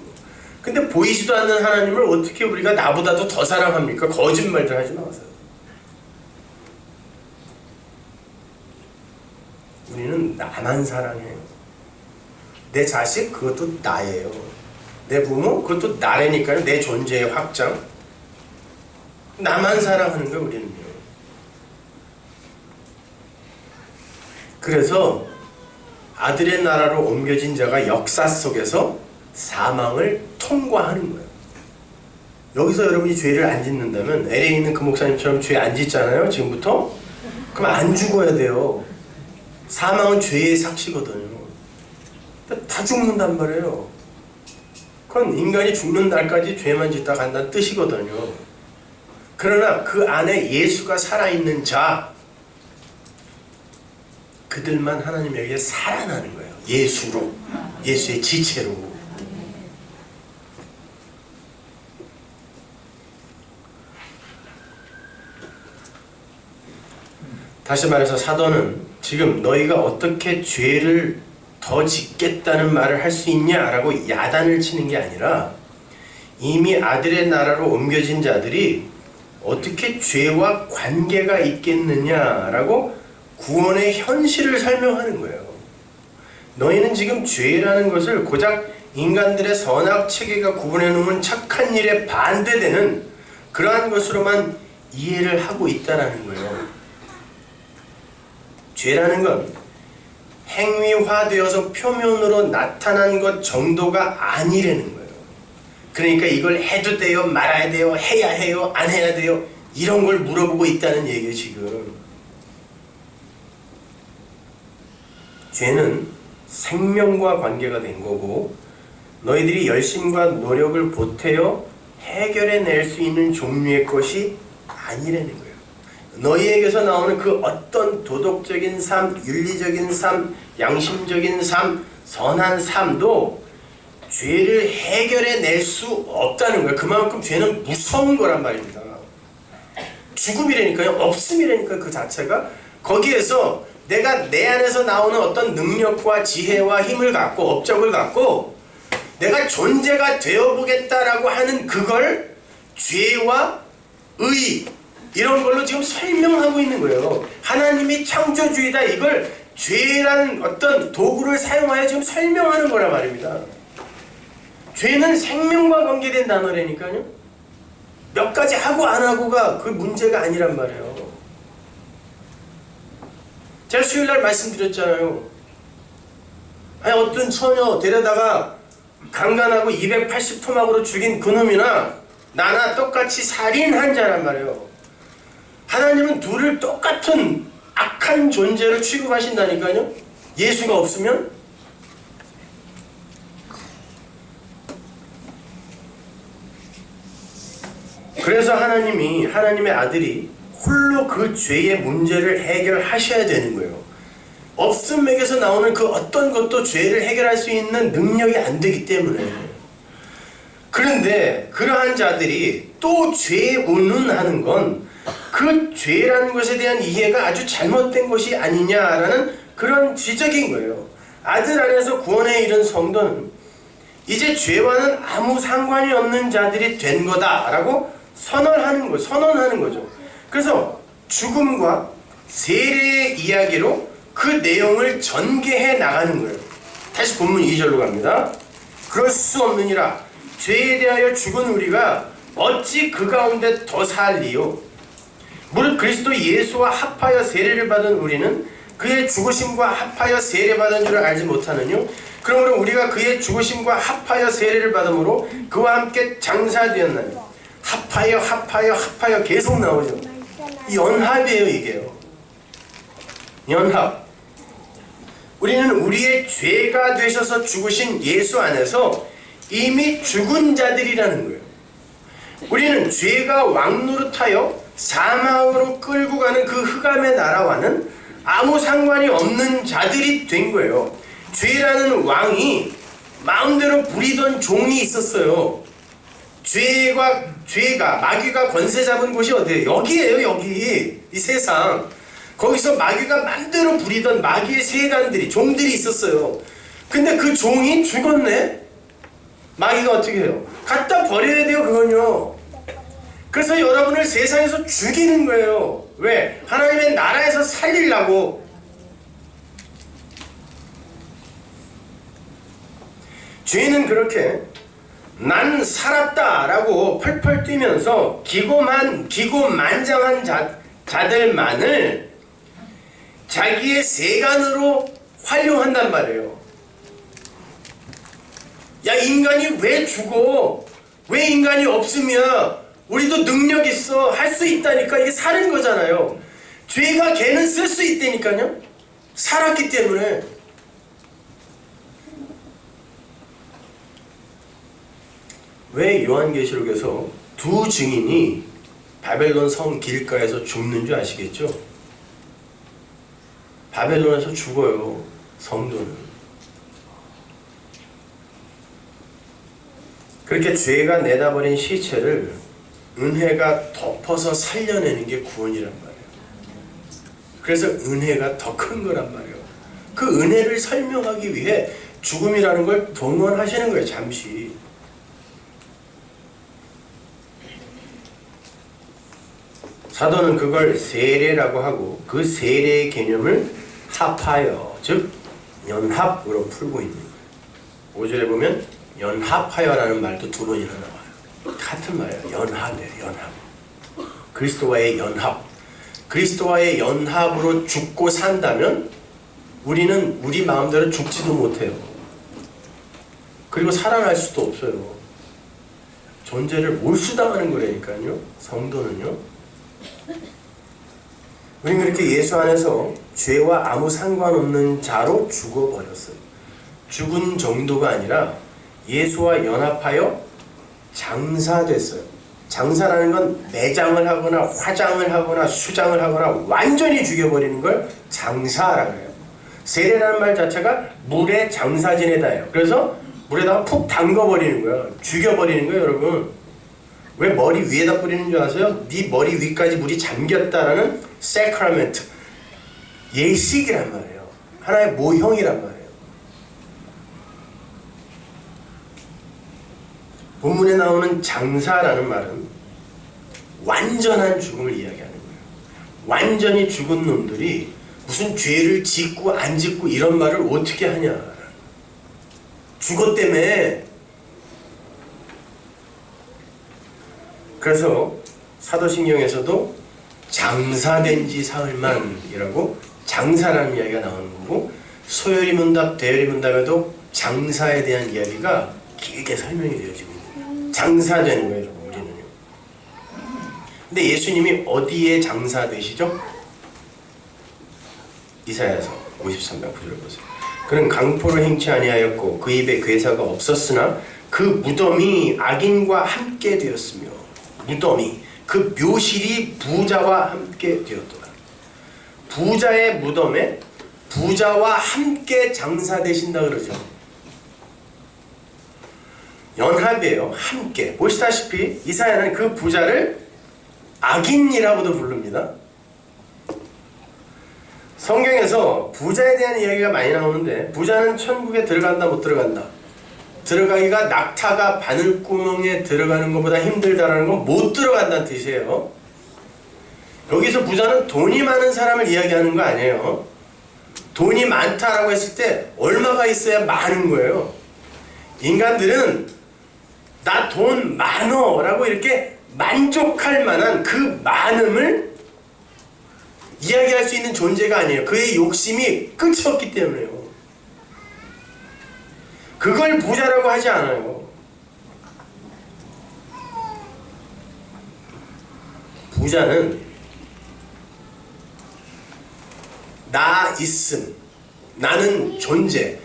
S1: 근데 보이지도 않는 하나님을 어떻게 우리가 나보다도 더 사랑합니까? 거짓말들 하지 마세요. 우리는 나만 사랑해요. 내 자식 그것도 나예요. 내 부모 그것도 나라니까요. 내 존재의 확장. 나만 사랑하는 거예요. 우리는요. 그래서 아들의 나라로 옮겨진 자가 역사 속에서 사망을 통과하는 거예요. 여기서 여러분이 죄를 안 짓는다면, LA에 있는 그 목사님처럼 죄 안 짓잖아요. 지금부터. 그럼 안 죽어야 돼요. 사망은 죄의 삭시거든요. 다 죽는단 말이에요. 그건 인간이 죽는 날까지 죄만 짓다 간다는 뜻이거든요. 그러나 그 안에 예수가 살아있는 자, 그들만 하나님에게 살아나는 거예요. 예수로, 예수의 지체로. 다시 말해서 사도는 지금 너희가 어떻게 죄를 더 짓겠다는 말을 할 수 있냐라고 야단을 치는 게 아니라, 이미 아들의 나라로 옮겨진 자들이 어떻게 죄와 관계가 있겠느냐라고 구원의 현실을 설명하는 거예요. 너희는 지금 죄라는 것을 고작 인간들의 선악 체계가 구분해 놓은 착한 일에 반대되는 그러한 것으로만 이해를 하고 있다라는 거예요. 죄라는 건 행위화되어서 표면으로 나타난 것 정도가 아니라는 거예요. 그러니까 이걸 해도 돼요? 말아야 돼요? 해야 해요? 안 해야 돼요? 이런 걸 물어보고 있다는 얘기예요. 지금 죄는 생명과 관계가 된 거고, 너희들이 열심과 노력을 보태어 해결해낼 수 있는 종류의 것이 아니라는 거예요. 너희에게서 나오는 그 어떤 도덕적인 삶, 윤리적인 삶, 양심적인 삶, 선한 삶도 죄를 해결해낼 수 없다는 거예요. 그만큼 죄는 무서운 거란 말입니다. 죽음이라니까요. 없음이라니까 그 자체가 거기에서 내가 내 안에서 나오는 어떤 능력과 지혜와 힘을 갖고 업적을 갖고 내가 존재가 되어보겠다라고 하는 그걸 죄와 의 이런 걸로 지금 설명하고 있는 거예요. 하나님이 창조주의다 이걸 죄라는 어떤 도구를 사용하여 지금 설명하는 거란 말입니다. 죄는 생명과 관계된 단어라니까요. 몇 가지 하고 안 하고가 그 문제가 아니란 말이에요. 제가 수요일날 말씀드렸잖아요. 아니 어떤 처녀 데려다가 강간하고 280토막으로 죽인 그놈이나 나나 똑같이 살인한 자란 말이에요. 하나님은 둘을 똑같은 악한 존재로 취급하신다니까요. 예수가 없으면. 그래서 하나님의 아들이 홀로 그 죄의 문제를 해결하셔야 되는 거예요. 없음에게서 나오는 그 어떤 것도 죄를 해결할 수 있는 능력이 안 되기 때문에. 그런데 그러한 자들이 또 죄에 운운하는 건 그 죄라는 것에 대한 이해가 아주 잘못된 것이 아니냐라는 그런 지적인 거예요. 아들 안에서 구원에 이른 성도는 이제 죄와는 아무 상관이 없는 자들이 된 거다라고 선언하는 거죠. 그래서 죽음과 세례의 이야기로 그 내용을 전개해 나가는 거예요. 다시 본문 2절로 갑니다. 그럴 수 없느니라 죄에 대하여 죽은 우리가 어찌 그 가운데 더 살리요. 무릇 그리스도 예수와 합하여 세례를 받은 우리는 그의 죽으심과 합하여 세례받은 줄을 알지 못하느뇨. 그러므로 우리가 그의 죽으심과 합하여 세례를 받음으로 그와 함께 장사되었나니. 합하여 계속 나오죠. 연합이에요. 이게요. 연합. 우리는 우리의 죄가 되셔서 죽으신 예수 안에서 이미 죽은 자들이라는 거예요. 우리는 죄가 왕노릇하여 사망으로 끌고 가는 그 흑암의 나라와는 아무 상관이 없는 자들이 된 거예요. 죄라는 왕이 마음대로 부리던 종이 있었어요. 죄가 마귀가 권세 잡은 곳이 어디예요? 여기에요. 여기 이 세상. 거기서 마귀가 맘대로 부리던 마귀의 세간들이 종들이 있었어요. 근데 그 종이 죽었네. 마귀가 어떻게 해요? 갖다 버려야 돼요. 그건요. 그래서 여러분을 세상에서 죽이는 거예요. 왜? 하나님의 나라에서 살리려고. 죄는 그렇게 난 살았다 라고 펄펄 뛰면서 기고만장한 자들만을 자기의 세간으로 활용한단 말이에요. 야, 인간이 왜 죽어? 왜 인간이 없으면 우리도 능력 있어. 할 수 있다니까. 이게 사는 거잖아요. 죄가 걔는 쓸 수 있다니까요. 살았기 때문에. 왜 요한계시록에서 두 증인이 바벨론 성 길가에서 죽는 줄 아시겠죠? 바벨론에서 죽어요. 성도는. 그렇게 죄가 내다버린 시체를 은혜가 덮어서 살려내는 게 구원이란 말이에요. 그래서 은혜가 더 큰 거란 말이에요. 그 은혜를 설명하기 위해 죽음이라는 걸 동원하시는 거예요. 잠시. 사도는 그걸 세례라고 하고 그 세례의 개념을 합하여, 즉 연합으로 풀고 있는 거예요. 5절에 보면 연합하여라는 말도 두 번이나 나와요. 같은 말이에요. 연합이에요. 연합. 그리스도와의 연합. 그리스도와의 연합으로 죽고 산다면 우리는 우리 마음대로 죽지도 못해요. 그리고 살아날 수도 없어요. 존재를 몰수당하는 거라니까요. 성도는요. 우리는 그렇게 예수 안에서 죄와 아무 상관없는 자로 죽어버렸어요. 죽은 정도가 아니라 예수와 연합하여 장사됐어요. 장사라는 건 매장을 하거나 화장을 하거나 수장을 하거나 완전히 죽여버리는 걸 장사라고 해요. 세례라는 말 자체가 물에 장사 지내다예요. 그래서 물에다가 푹 담궈버리는 거예요. 죽여버리는 거예요. 여러분. 왜 머리 위에다 뿌리는 줄 아세요? 네 머리 위까지 물이 잠겼다라는 세크라멘트. 예식이란 말이에요. 하나의 모형이란 말이에요. 본문에 나오는 장사라는 말은 완전한 죽음을 이야기하는 거예요. 완전히 죽은 놈들이 무슨 죄를 짓고 안 짓고 이런 말을 어떻게 하냐. 죽었다며. 그래서 사도신경에서도 장사된 지 사흘만이라고 장사라는 이야기가 나오는 거고, 소열이 문답, 대열이 문답에도 장사에 대한 이야기가 길게 설명이 되어지고 있는 거예요. 장사되는 거예요, 우리는요. 근데 예수님이 어디에 장사되시죠? 이사야서 53장 9절을 보세요. 그는 강포를 행치 아니하였고 그 입에 괴사가 없었으나 그 무덤이 악인과 함께 되었으며, 무덤이 그 묘실이 부자와 함께 되었도다. 부자의 무덤에 부자와 함께 장사되신다 그러죠. 연합이에요. 함께. 보시다시피 이사야는 그 부자를 악인이라고도 부릅니다. 성경에서 부자에 대한 이야기가 많이 나오는데, 부자는 천국에 들어간다 못 들어간다, 들어가기가 낙타가 바늘구멍에 들어가는 것보다 힘들다라는 건 못 들어간다는 뜻이에요. 여기서 부자는 돈이 많은 사람을 이야기하는 거 아니에요. 돈이 많다라고 했을 때 얼마가 있어야 많은 거예요. 인간들은 나 돈 많어 라고 이렇게 만족할 만한 그 많음을 이야기할 수 있는 존재가 아니에요. 그의 욕심이 끝이 없기 때문에요. 그걸 부자라고 하지 않아요. 부자는 나 있음, 나는 존재,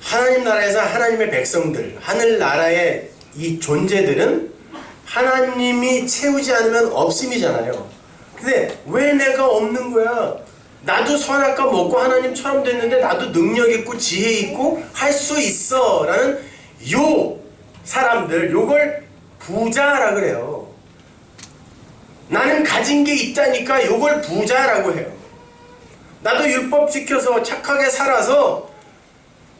S1: 하나님 나라에서 하나님의 백성들, 하늘나라의 이 존재들은 하나님이 채우지 않으면 없음이잖아요. 근데 왜 내가 없는 거야? 나도 선악과 먹고 하나님처럼 됐는데 나도 능력 있고 지혜 있고 할 수 있어 라는 요 사람들, 요걸 부자라 그래요. 나는 가진 게 있다니까 요걸 부자라고 해요. 나도 율법 지켜서 착하게 살아서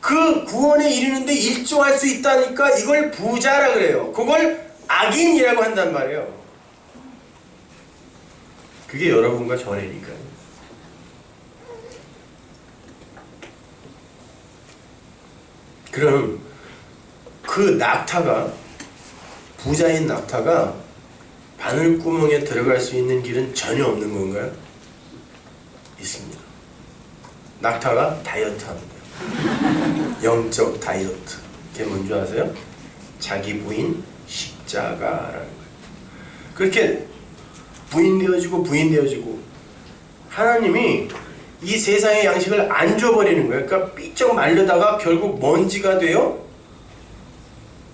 S1: 그 구원에 이르는데 일조할 수 있다니까 이걸 부자라 그래요. 그걸 악인이라고 한단 말이에요. 그게 여러분과 저래니까요. 그럼 그 낙타가, 부자인 낙타가 바늘구멍에 들어갈 수 있는 길은 전혀 없는 건가요? 있습니다. 낙타가 다이어트 합니다. 영적 다이어트. 그게 뭔지 아세요? 자기 부인 십자가라는 거예요. 그렇게 부인되어지고 하나님이 이 세상의 양식을 안 줘버리는 거예요. 그러니까 삐쩍 말르다가 결국 먼지가 되어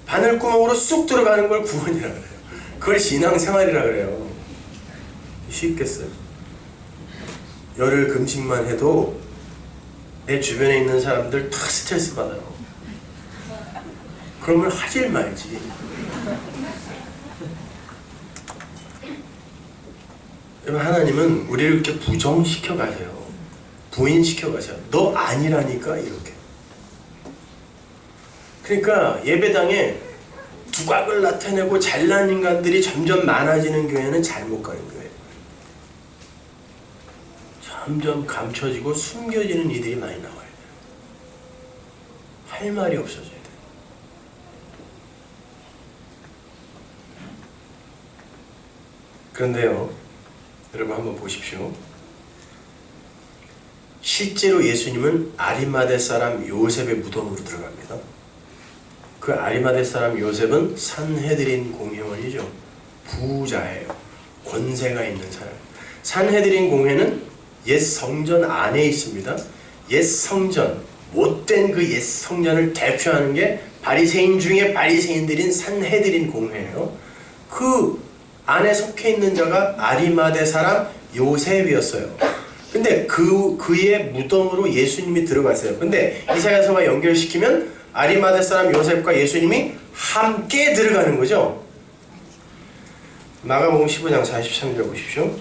S1: 바늘구멍으로 쑥 들어가는 걸 구원이라 그래요. 그걸 신앙생활이라 그래요. 쉽겠어요? 열흘 금식만 해도 내 주변에 있는 사람들 다 스트레스 받아요. 그러면 하질 말지. 하나님은 우리를 이렇게 부정시켜 가세요. 부인시켜 가세요. 너 아니라니까 이렇게. 그러니까 예배당에 두각을 나타내고 잘난 인간들이 점점 많아지는 교회는 잘못 가는 교회예요. 점점 감춰지고 숨겨지는 이들이 많이 나와요. 할 말이 없어져야 돼요. 그런데요, 여러분 한번 보십시오. 실제로 예수님은 아리마대 사람 요셉의 무덤으로 들어갑니다. 그 아리마대 사람 요셉은 산헤드린 공회원이죠. 부자예요. 권세가 있는 사람. 산헤드린 공회는 옛 성전 안에 있습니다. 옛 성전, 못된 그 옛 성전을 대표하는 게 바리새인 중에 바리새인들인 산헤드린 공회예요. 그 안에 속해 있는 자가 아리마대 사람 요셉이었어요. 근데 그의 무덤으로 예수님이 들어갔어요. 근데 이사야서와 연결시키면 아리마대 사람 요셉과 예수님이 함께 들어가는 거죠. 마가복음 15장 43절 보십시오.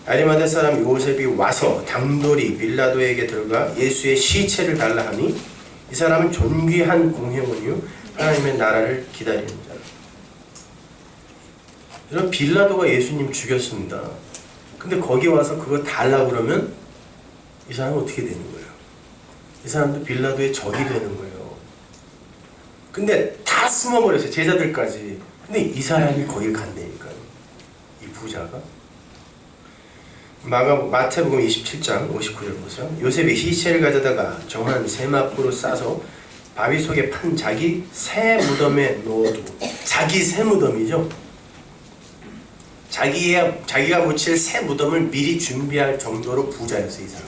S1: 아리마대 사람 요셉이 와서 당돌이 빌라도에게 들어가 예수의 시체를 달라 하니 이 사람은 존귀한 공회원이요 하나님의 나라를 기다리는 자. 이런 빌라도가 예수님 죽였습니다. 근데 거기 와서 그거 달라고 그러면 이 사람은 어떻게 되는 거예요? 이 사람도 빌라도의 적이 되는 거예요. 근데 다 숨어버렸어요. 제자들까지. 근데 이 사람이 거길 간다니까요. 이 부자가. 마태복음 27장 59절 보세요. 요셉이 시체를 가져다가 정한 세마포로 싸서 바위 속에 판 자기 새 무덤에 넣어두고. 자기 새 무덤이죠. 자기가 묻힐 새 무덤을 미리 준비할 정도로 부자였어요. 이 사람.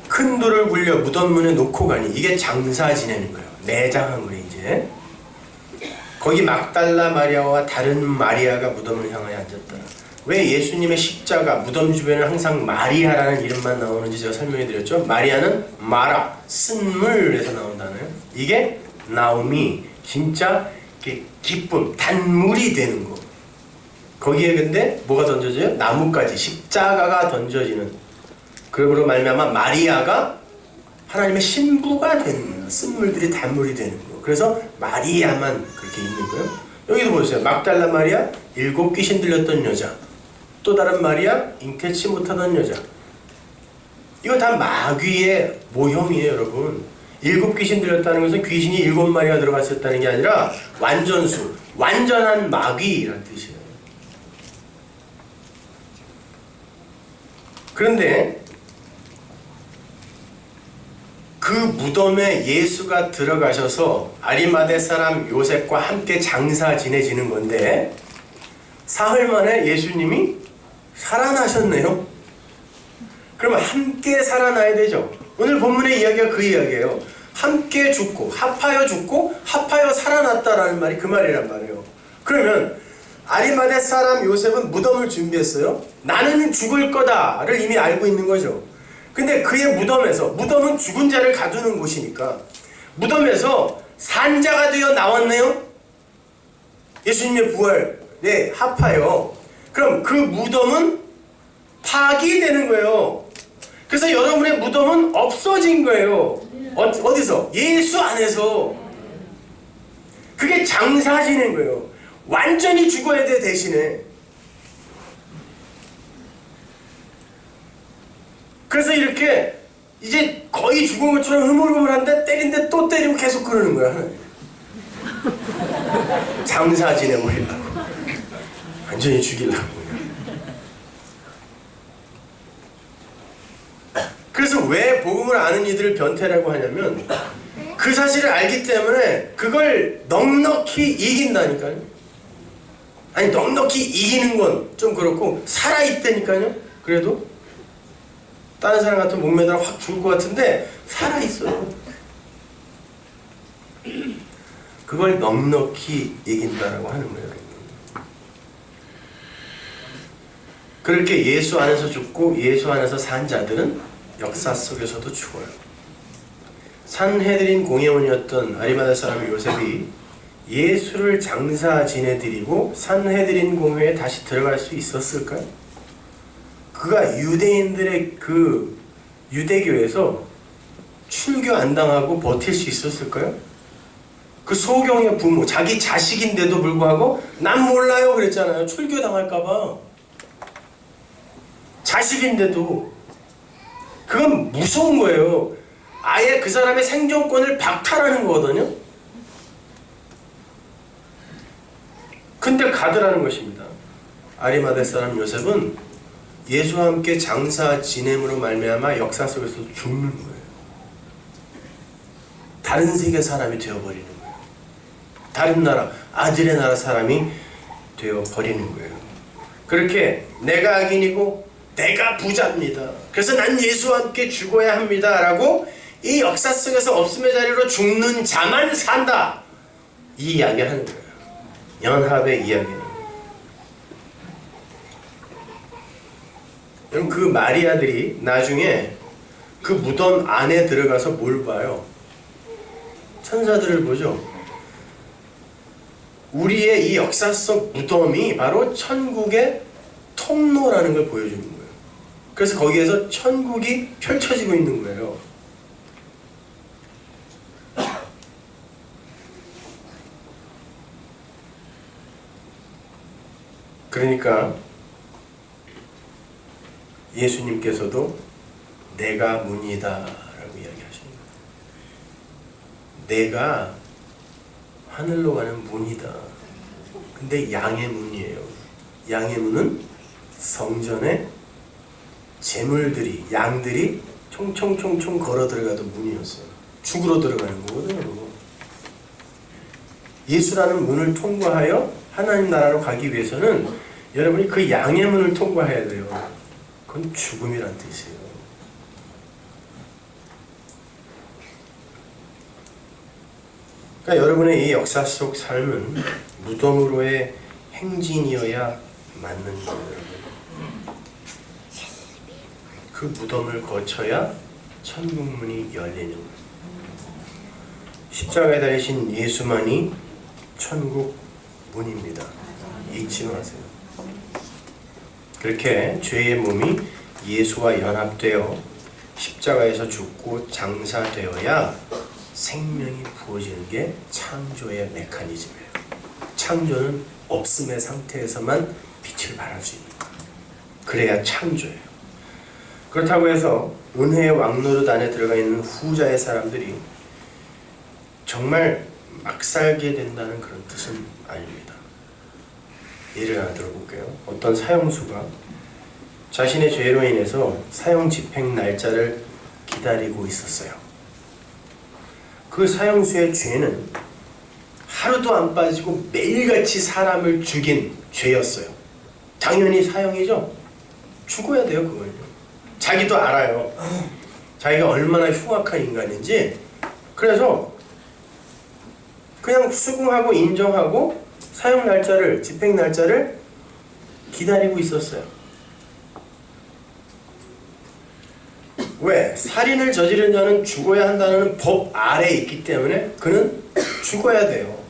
S1: 큰 돌을 굴려 무덤문에 놓고 가니 이게 장사 지내는 거예요. 내장한 거예요. 이제 거기 막달라 마리아와 다른 마리아가 무덤을 향하여 앉았다. 왜 예수님의 십자가 무덤 주변에 항상 마리아라는 이름만 나오는지 제가 설명해 드렸죠. 마리아는 마라, 쓴물에서 나온 단어예요. 이게 나옴이 진짜 기쁨, 단물이 되는 거. 거기에 근데 뭐가 던져져요? 나뭇가지, 십자가가 던져지는. 그러므로 말미암아 마리아가 하나님의 신부가 되는 거예요. 쓴물들이 단물이 되는 거. 그래서 마리아만 그렇게 있는 거예요. 여기도 보세요. 막달라 마리아, 7 귀신 들렸던 여자. 또 다른 마리아, 잉태치 못하던 여자. 이거 다 마귀의 모형이에요, 여러분. 7 귀신 들렸다는 것은 귀신이 7마리가 들어갔었다는 게 아니라 완전수, 완전한 마귀라는 뜻이에요. 그런데 그 무덤에 예수가 들어가셔서 아리마대 사람 요셉과 함께 장사 지내지는 건데 사흘 만에 예수님이 살아나셨네요. 그러면 함께 살아나야 되죠. 오늘 본문의 이야기가 그 이야기예요. 함께 죽고 합하여 살아났다라는 말이 그 말이란 말이에요. 그러면 아리마대 사람 요셉은 무덤을 준비했어요. 나는 죽을 거다를 이미 알고 있는 거죠. 근데 그의 무덤은 죽은 자를 가두는 곳이니까 무덤에서 산자가 되어 나왔네요. 예수님의 부활에 합하여. 그럼 그 무덤은 파기되는 거예요. 그래서 여러분의 무덤은 없어진 거예요. 어디서? 예수 안에서. 그게 장사 지낸 거예요. 완전히 죽어야 돼. 대신에. 그래서 이렇게 이제 거의 죽은 것처럼 흐물흐물한데 때린데 또 때리고 계속 그러는 거야. 하나님. 장사 지내버리려고. 완전히 죽이려고. 그래서 왜 복음을 아는 이들을 변태라고 하냐면 그 사실을 알기 때문에 그걸 넉넉히 이긴다니까요. 아니 넉넉히 이기는 건 좀 그렇고 살아있다니까요. 그래도 다른 사람 같은 목매달아 확 죽을 것 같은데 살아있어요. 그걸 넉넉히 이긴다라고 하는 거예요. 그렇게 예수 안에서 죽고 예수 안에서 산 자들은 역사 속에서도 죽어요. 산헤드린 공회원이었던 아리마대 사람 요셉이 예수를 장사 지내드리고 산헤드린 공회에 다시 들어갈 수 있었을까요? 그가 유대인들의 그 유대교에서 출교 안 당하고 버틸 수 있었을까요? 그 소경의 부모, 자기 자식인데도 불구하고 난 몰라요 그랬잖아요. 출교 당할까봐. 자식인데도. 그건 무서운 거예요. 아예 그 사람의 생존권을 박탈하는 거거든요. 근데 가더라는 것입니다. 아리마대 사람 요셉은 예수와 함께 장사 지냄으로 말미암아 역사 속에서 죽는 거예요. 다른 세계 사람이 되어버리는 거예요. 다른 나라, 아들의 나라 사람이 되어버리는 거예요. 그렇게 내가 악인이고 내가 부자입니다. 그래서 난 예수와 함께 죽어야 합니다. 라고 이 역사 속에서 없음의 자리로 죽는 자만 산다. 이 이야기를 하는 거예요. 연합의 이야기는. 여러분 그 마리아들이 나중에 그 무덤 안에 들어가서 뭘 봐요? 천사들을 보죠. 우리의 이 역사 속 무덤이 바로 천국의 통로라는 걸 보여주는 거예요. 그래서 거기에서 천국이 펼쳐지고 있는 거예요. 그러니까 예수님께서도 내가 문이다 라고 이야기하시는 거예요. 내가 하늘로 가는 문이다. 근데 양의 문이에요. 양의 문은 성전에 제물들이, 양들이 총총총총 걸어 들어가던 문이었어요. 죽으러 들어가는 거거든요. 예수라는 문을 통과하여 하나님 나라로 가기 위해서는 여러분이 그 양의 문을 통과해야 돼요. 그건 죽음이란 뜻이에요. 그러니까 여러분의 이 역사 속 삶은 무덤으로의 행진이어야 맞는 거예요. 그 무덤을 거쳐야 천국문이 열리는 거예요. 십자가에 달리신 예수만이 천국 문입니다. 잊지 마세요. 그렇게 죄의 몸이 예수와 연합되어 십자가에서 죽고 장사되어야 생명이 부어지는 게 창조의 메커니즘이에요. 창조는 없음의 상태에서만 빛을 발할 수 있는 거예요. 그래야 창조예요. 그렇다고 해서 은혜의 왕노릇 안에 들어가 있는 후자의 사람들이 정말 막 살게 된다는 그런 뜻은 아닙니다. 예를 하나 들어볼게요. 어떤 사형수가 자신의 죄로 인해서 사형 집행 날짜를 기다리고 있었어요. 그 사형수의 죄는 하루도 안 빠지고 매일같이 사람을 죽인 죄였어요. 당연히 사형이죠. 죽어야 돼요. 그거는요. 자기도 알아요. 자기가 얼마나 흉악한 인간인지. 그래서 그냥 수긍하고 인정하고 사형 날짜를, 집행 날짜를 기다리고 있었어요. 왜? 살인을 저지른 자는 죽어야 한다는 법 아래에 있기 때문에 그는 죽어야 돼요.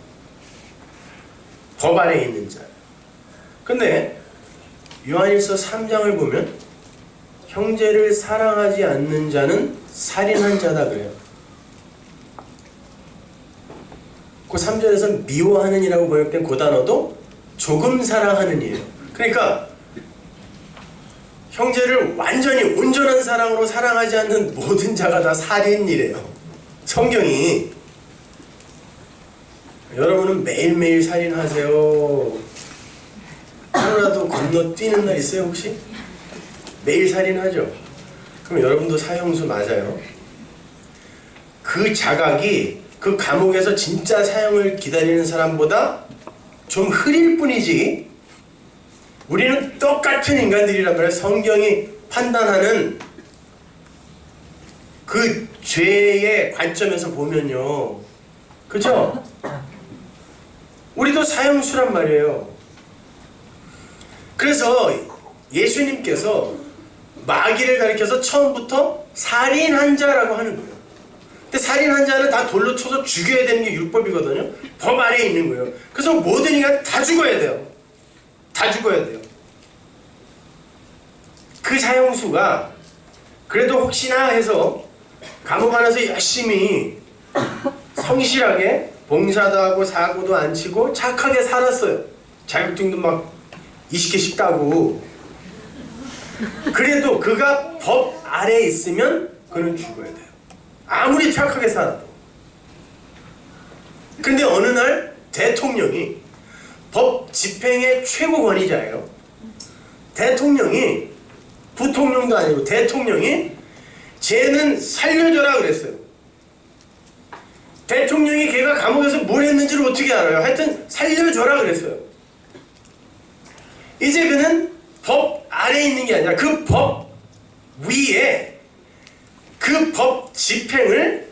S1: 법 아래에 있는 자. 근데 요한일서 3장을 보면 형제를 사랑하지 않는 자는 살인한 자다 그래요. 그 3절에서 미워하는 이라고 번역된 그 단어도 조금 사랑하는 이에요. 그러니까 형제를 완전히 온전한 사랑으로 사랑하지 않는 모든 자가 다 살인이래요. 성경이. 여러분은 매일매일 살인하세요. 하루라도 건너뛰는 날 있어요 혹시? 매일 살인하죠? 그럼 여러분도 사형수 맞아요. 그 자각이 그 감옥에서 진짜 사형을 기다리는 사람보다 좀 흐릴 뿐이지 우리는 똑같은 인간들이란 말이에요. 성경이 판단하는 그 죄의 관점에서 보면요. 그죠? 우리도 사형수란 말이에요. 그래서 예수님께서 마귀를 가리켜서 처음부터 살인한 자라고 하는 거예요. 근데 살인한 자는 다 돌로 쳐서 죽여야 되는 게 율법이거든요. 법 아래에 있는 거예요. 그래서 모든 인간 다 죽어야 돼요. 다 죽어야 돼요. 그 사형수가 그래도 혹시나 해서 감옥 안에서 열심히 성실하게 봉사도 하고 사고도 안 치고 착하게 살았어요. 자격증도 막 20개씩 따고. 그래도 그가 법 아래에 있으면 그는 죽어야 돼요. 아무리 착하게 살아도. 근데 어느 날 대통령이 법 집행의 최고 권위자예요. 대통령이, 부통령도 아니고 대통령이 쟤는 살려줘라 그랬어요. 대통령이 걔가 감옥에서 뭘 했는지를 어떻게 알아요? 하여튼 살려줘라 그랬어요. 이제 그는 법 아래에 있는 게 아니라 그 법 위에 그 법 집행을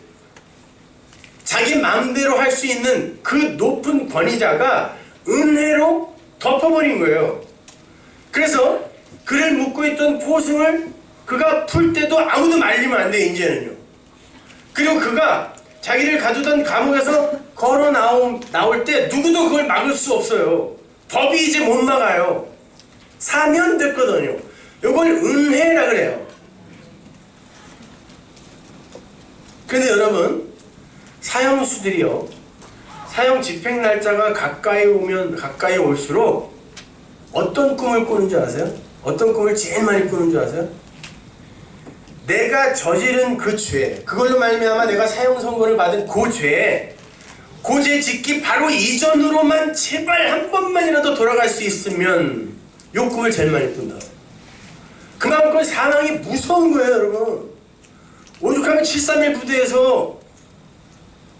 S1: 자기 마음대로 할 수 있는 그 높은 권위자가 은혜로 덮어버린 거예요. 그래서 그를 묶고 있던 포승을 그가 풀 때도 아무도 말리면 안 돼, 이제는요. 그리고 그가 자기를 가두던 감옥에서 걸어 나올 때 누구도 그걸 막을 수 없어요. 법이 이제 못 막아요. 사면 됐거든요. 요걸 은혜라 그래요. 근데 여러분, 사형수들이요, 사형 집행 날짜가 가까이 올수록 어떤 꿈을 꾸는 줄 아세요? 어떤 꿈을 제일 많이 꾸는 줄 아세요? 내가 저지른 그 죄, 그걸로 말미암아 내가 사형 선고를 받은 그 죄, 그 죄 짓기 바로 이전으로만 제발 한 번만이라도 돌아갈 수 있으면 요 꿈을 제일 많이 꾼다. 그만큼 사망이 무서운 거예요, 여러분. 오죽하면 731 부대에서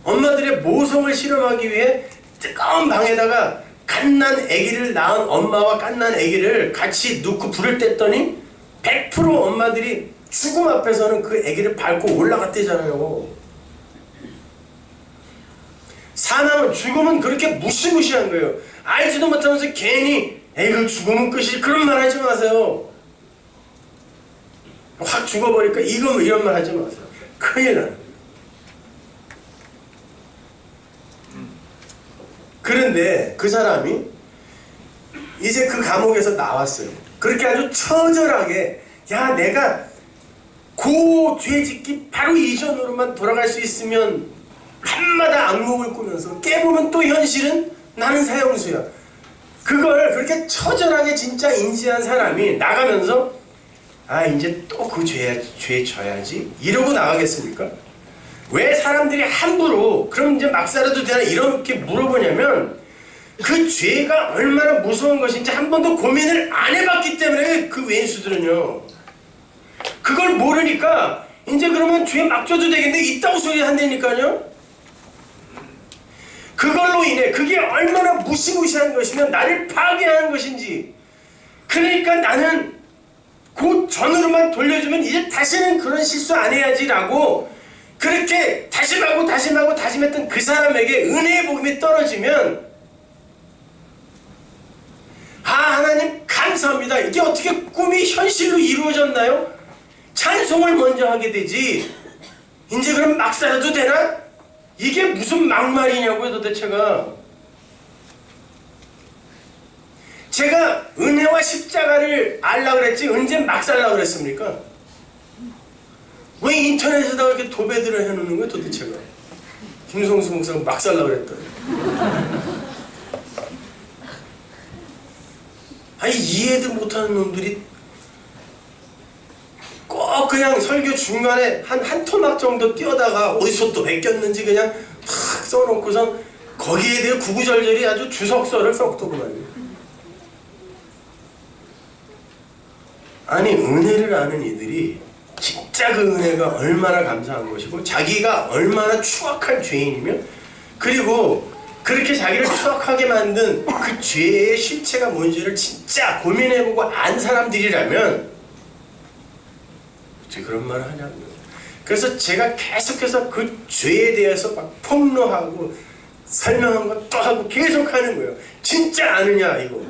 S1: 엄마들의 모성을 실험하기 위해 뜨거운 방에다가 갓난 아기를 낳은 엄마와 갓난 아기를 같이 넣고 불을 뗐더니 100% 엄마들이 죽음 앞에서는 그 아기를 밟고 올라갔대잖아요. 사망은, 죽음은 그렇게 무시무시한 거예요. 알지도 못하면서 괜히 에이 죽음은 끝이, 그런 말 하지 마세요. 확 죽어버릴까 이런 말 하지 마세요. 큰일 나는 거예요. 그런데 그 사람이 이제 그 감옥에서 나왔어요. 그렇게 아주 처절하게, 야 내가 그 죄 짓기 바로 이전으로만 돌아갈 수 있으면, 밤마다 악몽을 꾸면서 깨보면 또 현실은 나는 사형수야. 그걸 그렇게 처절하게 진짜 인지한 사람이 나가면서 아 이제 또 그 죄 져야지 이러고 나가겠습니까? 왜 사람들이 함부로 그럼 이제 막 살아도 되나 이렇게 물어보냐면, 그 죄가 얼마나 무서운 것인지 한 번도 고민을 안 해봤기 때문에. 그 왼수들은요, 그걸 모르니까 이제 그러면 죄 막 져도 되겠네 있다고 소리 한다니까요. 그걸로 인해 그게 얼마나 무시무시한 것이면 나를 파괴하는 것인지, 그러니까 나는 그 전으로만 돌려주면 이제 다시는 그런 실수 안 해야지라고 그렇게 다짐했던 그 사람에게 은혜의 복음이 떨어지면, 아 하나님 감사합니다, 이게 어떻게 꿈이 현실로 이루어졌나요? 찬송을 먼저 하게 되지, 이제 그럼 막 살아도 되나? 이게 무슨 막말이냐고요 도대체가. 제가 은혜와 십자가를 알라 그랬지 언제 막 살라 그랬습니까? 왜 인터넷에다가 이렇게 도배들을 해놓는 거예요 도대체가? 김성수 목사가 막 살라 그랬더니. 아니 이해도 못하는 놈들이 꼭 그냥 설교 중간에 한 토막 정도 띄어다가 어디서 또 베꼈는지 그냥 탁 써놓고선 거기에 대해 구구절절히 아주 주석서를 써놓더구만요. 아니 은혜를 아는 이들이 진짜 그 은혜가 얼마나 감사한 것이고, 자기가 얼마나 추악한 죄인이며, 그리고 그렇게 자기를 추악하게 만든 그 죄의 실체가 뭔지를 진짜 고민해보고 안 사람들이라면 어떻게 그런 말을 하냐고요. 그래서 제가 계속해서 그 죄에 대해서 막 폭로하고 설명한 거 또 하고 계속 하는 거예요. 진짜 아느냐 이거.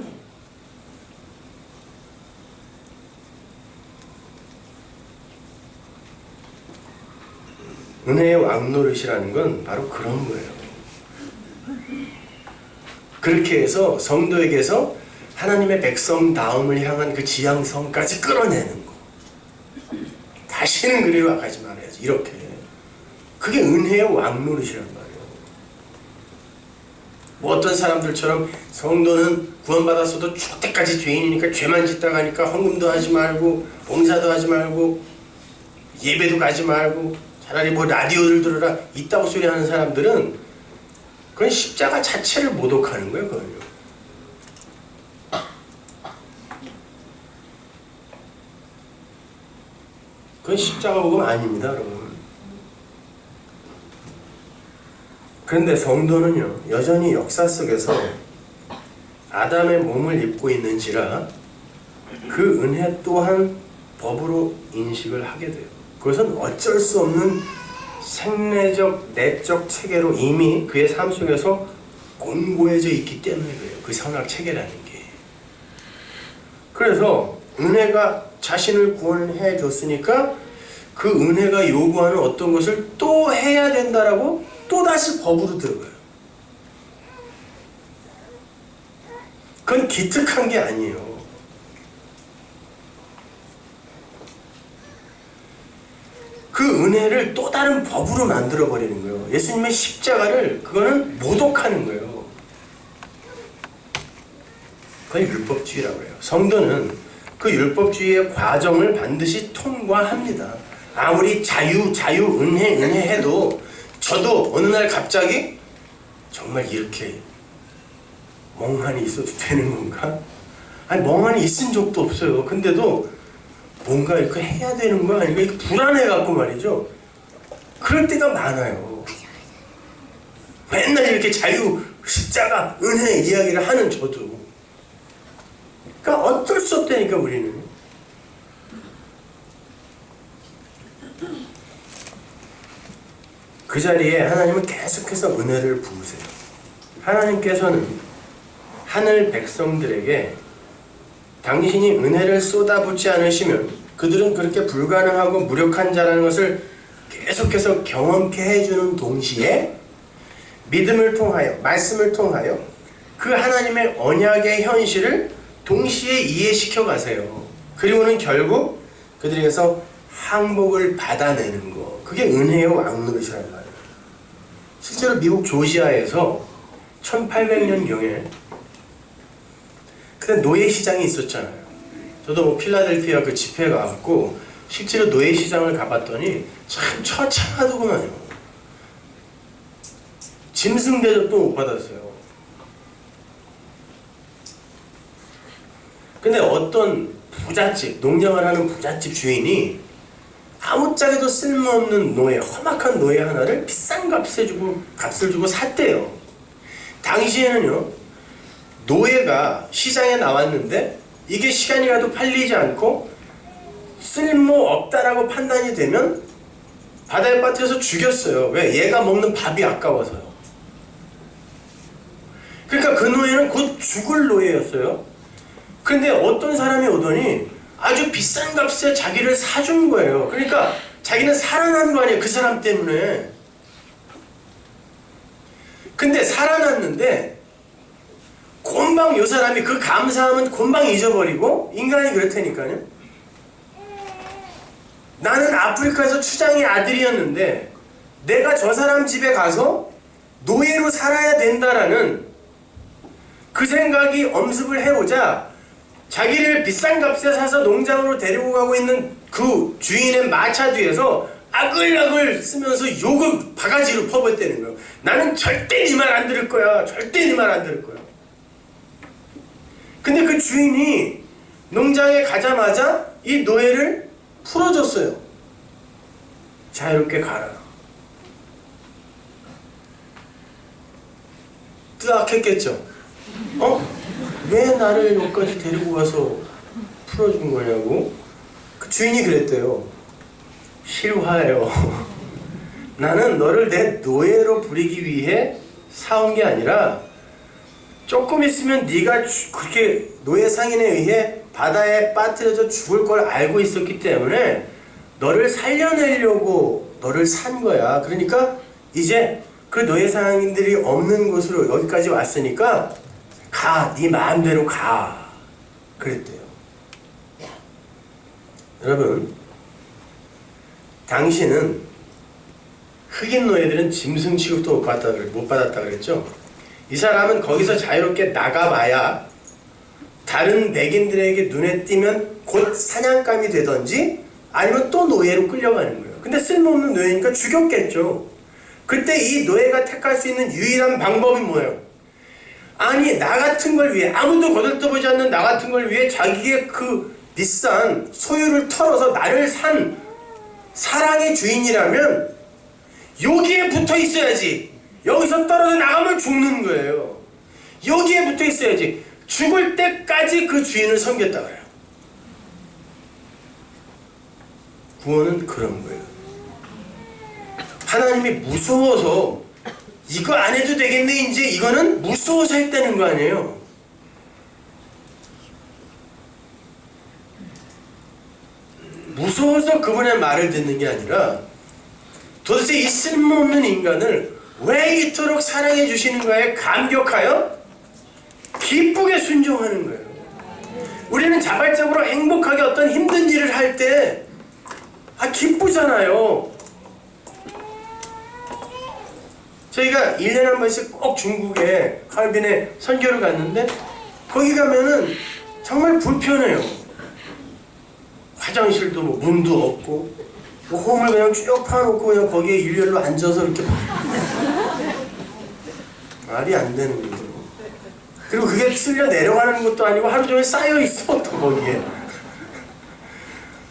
S1: 은혜의 왕노릇이라는 건 바로 그런 거예요. 그렇게 해서 성도에게서 하나님의 백성다움을 향한 그 지향성까지 끌어내는 거. 다시는 그리로 가지 말아야지 이렇게. 그게 은혜의 왕노릇이란 말이에요. 뭐 어떤 사람들처럼 성도는 구원받았어도 죽을 때까지 죄인이니까 죄만 짓다 가니까 헌금도 하지 말고 봉사도 하지 말고 예배도 가지 말고 차라리 뭐 라디오를 들어라 있다고 소리하는 사람들은 그건 십자가 자체를 모독하는 거예요. 그건요. 그건 십자가 복음 아닙니다, 여러분. 그런데 성도는요, 여전히 역사 속에서 아담의 몸을 입고 있는지라 그 은혜 또한 법으로 인식을 하게 돼요. 그것은 어쩔 수 없는 생내적, 내적 체계로 이미 그의 삶 속에서 공고해져 있기 때문에 그래요. 그 선악 체계라는 게. 그래서 은혜가 자신을 구원해 줬으니까 그 은혜가 요구하는 어떤 것을 또 해야 된다라고 또다시 법으로 들어가요. 그건 기특한 게 아니에요. 그 은혜를 또 다른 법으로 만들어 버리는 거예요. 예수님의 십자가를 그거는 모독하는 거예요. 그걸 율법주의라고 해요. 성도는 그 율법주의의 과정을 반드시 통과합니다. 아무리 자유, 은혜 해도 저도 어느 날 갑자기 정말 이렇게 멍하니 있어도 되는 건가? 아니 멍하니 있은 적도 없어요. 근데도 뭔가 이렇게 해야 되는 거 아닌가? 이렇게 불안해갖고 말이죠. 그럴 때가 많아요. 맨날 이렇게 자유, 십자가, 은혜 이야기를 하는 저도. 그러니까 어쩔 수 없다니까 우리는. 그 자리에 하나님은 계속해서 은혜를 부으세요. 하나님께서는 하늘 백성들에게 당신이 은혜를 쏟아붓지 않으시면 그들은 그렇게 불가능하고 무력한 자라는 것을 계속해서 경험케 해주는 동시에 믿음을 통하여, 말씀을 통하여 그 하나님의 언약의 현실을 동시에 이해시켜 가세요. 그리고는 결국 그들에게서 항복을 받아내는 거. 그게 은혜의 왕노릇이란 말이에요. 실제로 미국 조지아에서 1800년경에 그때 노예시장이 있었잖아요. 저도 뭐 필라델피아 그 집회 가갖고 실제로 노예시장을 가봤더니 참 처참하더구만요. 짐승 대접도 못 받았어요. 근데 어떤 부잣집, 농장을 하는 부잣집 주인이 아무짝에도 쓸모없는 노예, 험악한 노예 하나를 비싼 값을 주고 샀대요. 당시에는요, 노예가 시장에 나왔는데 이게 시간이 가도 팔리지 않고 쓸모없다라고 판단이 되면 바다에 빠뜨려서 죽였어요. 왜? 얘가 먹는 밥이 아까워서요. 그러니까 그 노예는 곧 죽을 노예였어요. 근데 어떤 사람이 오더니 아주 비싼 값에 자기를 사준 거예요. 그러니까 자기는 살아난 거 아니에요. 그 사람 때문에. 근데 살아났는데 곰방 요 사람이 그 감사함은 곰방 잊어버리고, 인간이 그렇다니까요. 나는 아프리카에서 추장의 아들이었는데 내가 저 사람 집에 가서 노예로 살아야 된다라는 그 생각이 엄습을 해오자 자기를 비싼 값에 사서 농장으로 데리고 가고 있는 그 주인의 마차 뒤에서 아글아글 쓰면서 욕을 바가지로 퍼붓대는 거예요. 나는 절대 네 말 안 들을 거야. 절대 네 말 안 들을 거야. 근데 그 주인이 농장에 가자마자 이 노예를 풀어줬어요. 자유롭게 가라. 뜨악했겠죠. 왜 나를 여기까지 데리고 가서 풀어준 거냐고. 그 주인이 그랬대요. 실화예요. 나는 너를 내 노예로 부리기 위해 사온 게 아니라 조금 있으면 네가 그렇게 노예 상인에 의해 바다에 빠뜨려져 죽을 걸 알고 있었기 때문에 너를 살려내려고 너를 산 거야. 그러니까 이제 그 노예 상인들이 없는 곳으로 여기까지 왔으니까 가, 네 마음대로 가. 그랬대요. 여러분, 당신은 흑인 노예들은 짐승 취급도 못 받았다 그랬죠? 이 사람은 거기서 자유롭게 나가봐야 다른 백인들에게 눈에 띄면 곧 사냥감이 되던지 아니면 또 노예로 끌려가는 거예요. 근데 쓸모없는 노예니까 죽였겠죠. 그때 이 노예가 택할 수 있는 유일한 방법이 뭐예요? 아니, 나 같은 걸 위해, 아무도 거들떠보지 않는 나 같은 걸 위해 자기의 그 비싼 소유를 털어서 나를 산 사랑의 주인이라면 여기에 붙어 있어야지. 여기서 떨어져 나가면 죽는 거예요. 여기에 붙어 있어야지. 죽을 때까지 그 주인을 섬겼다 그래요. 구원은 그런 거예요. 하나님이 무서워서 이거 안 해도 되겠네, 이제 이거는 무서워서 했다는 거 아니에요. 무서워서 그분의 말을 듣는 게 아니라 도대체 이 쓸모없는 인간을 왜 이토록 사랑해 주시는가에 감격하여 기쁘게 순종하는 거예요. 우리는 자발적으로 행복하게 어떤 힘든 일을 할 때 기쁘잖아요. 저희가 1년에 한 번씩 꼭 중국에 하얼빈에 선교를 갔는데 거기 가면은 정말 불편해요. 화장실도 뭐 문도 없고 뭐 홈을 그냥 쭉 파놓고 그냥 거기에 일렬로 앉아서 이렇게 말이 안 되는 거죠. 그리고 그게 쓸려 내려가는 것도 아니고 하루 종일 쌓여 있어 또 거기에.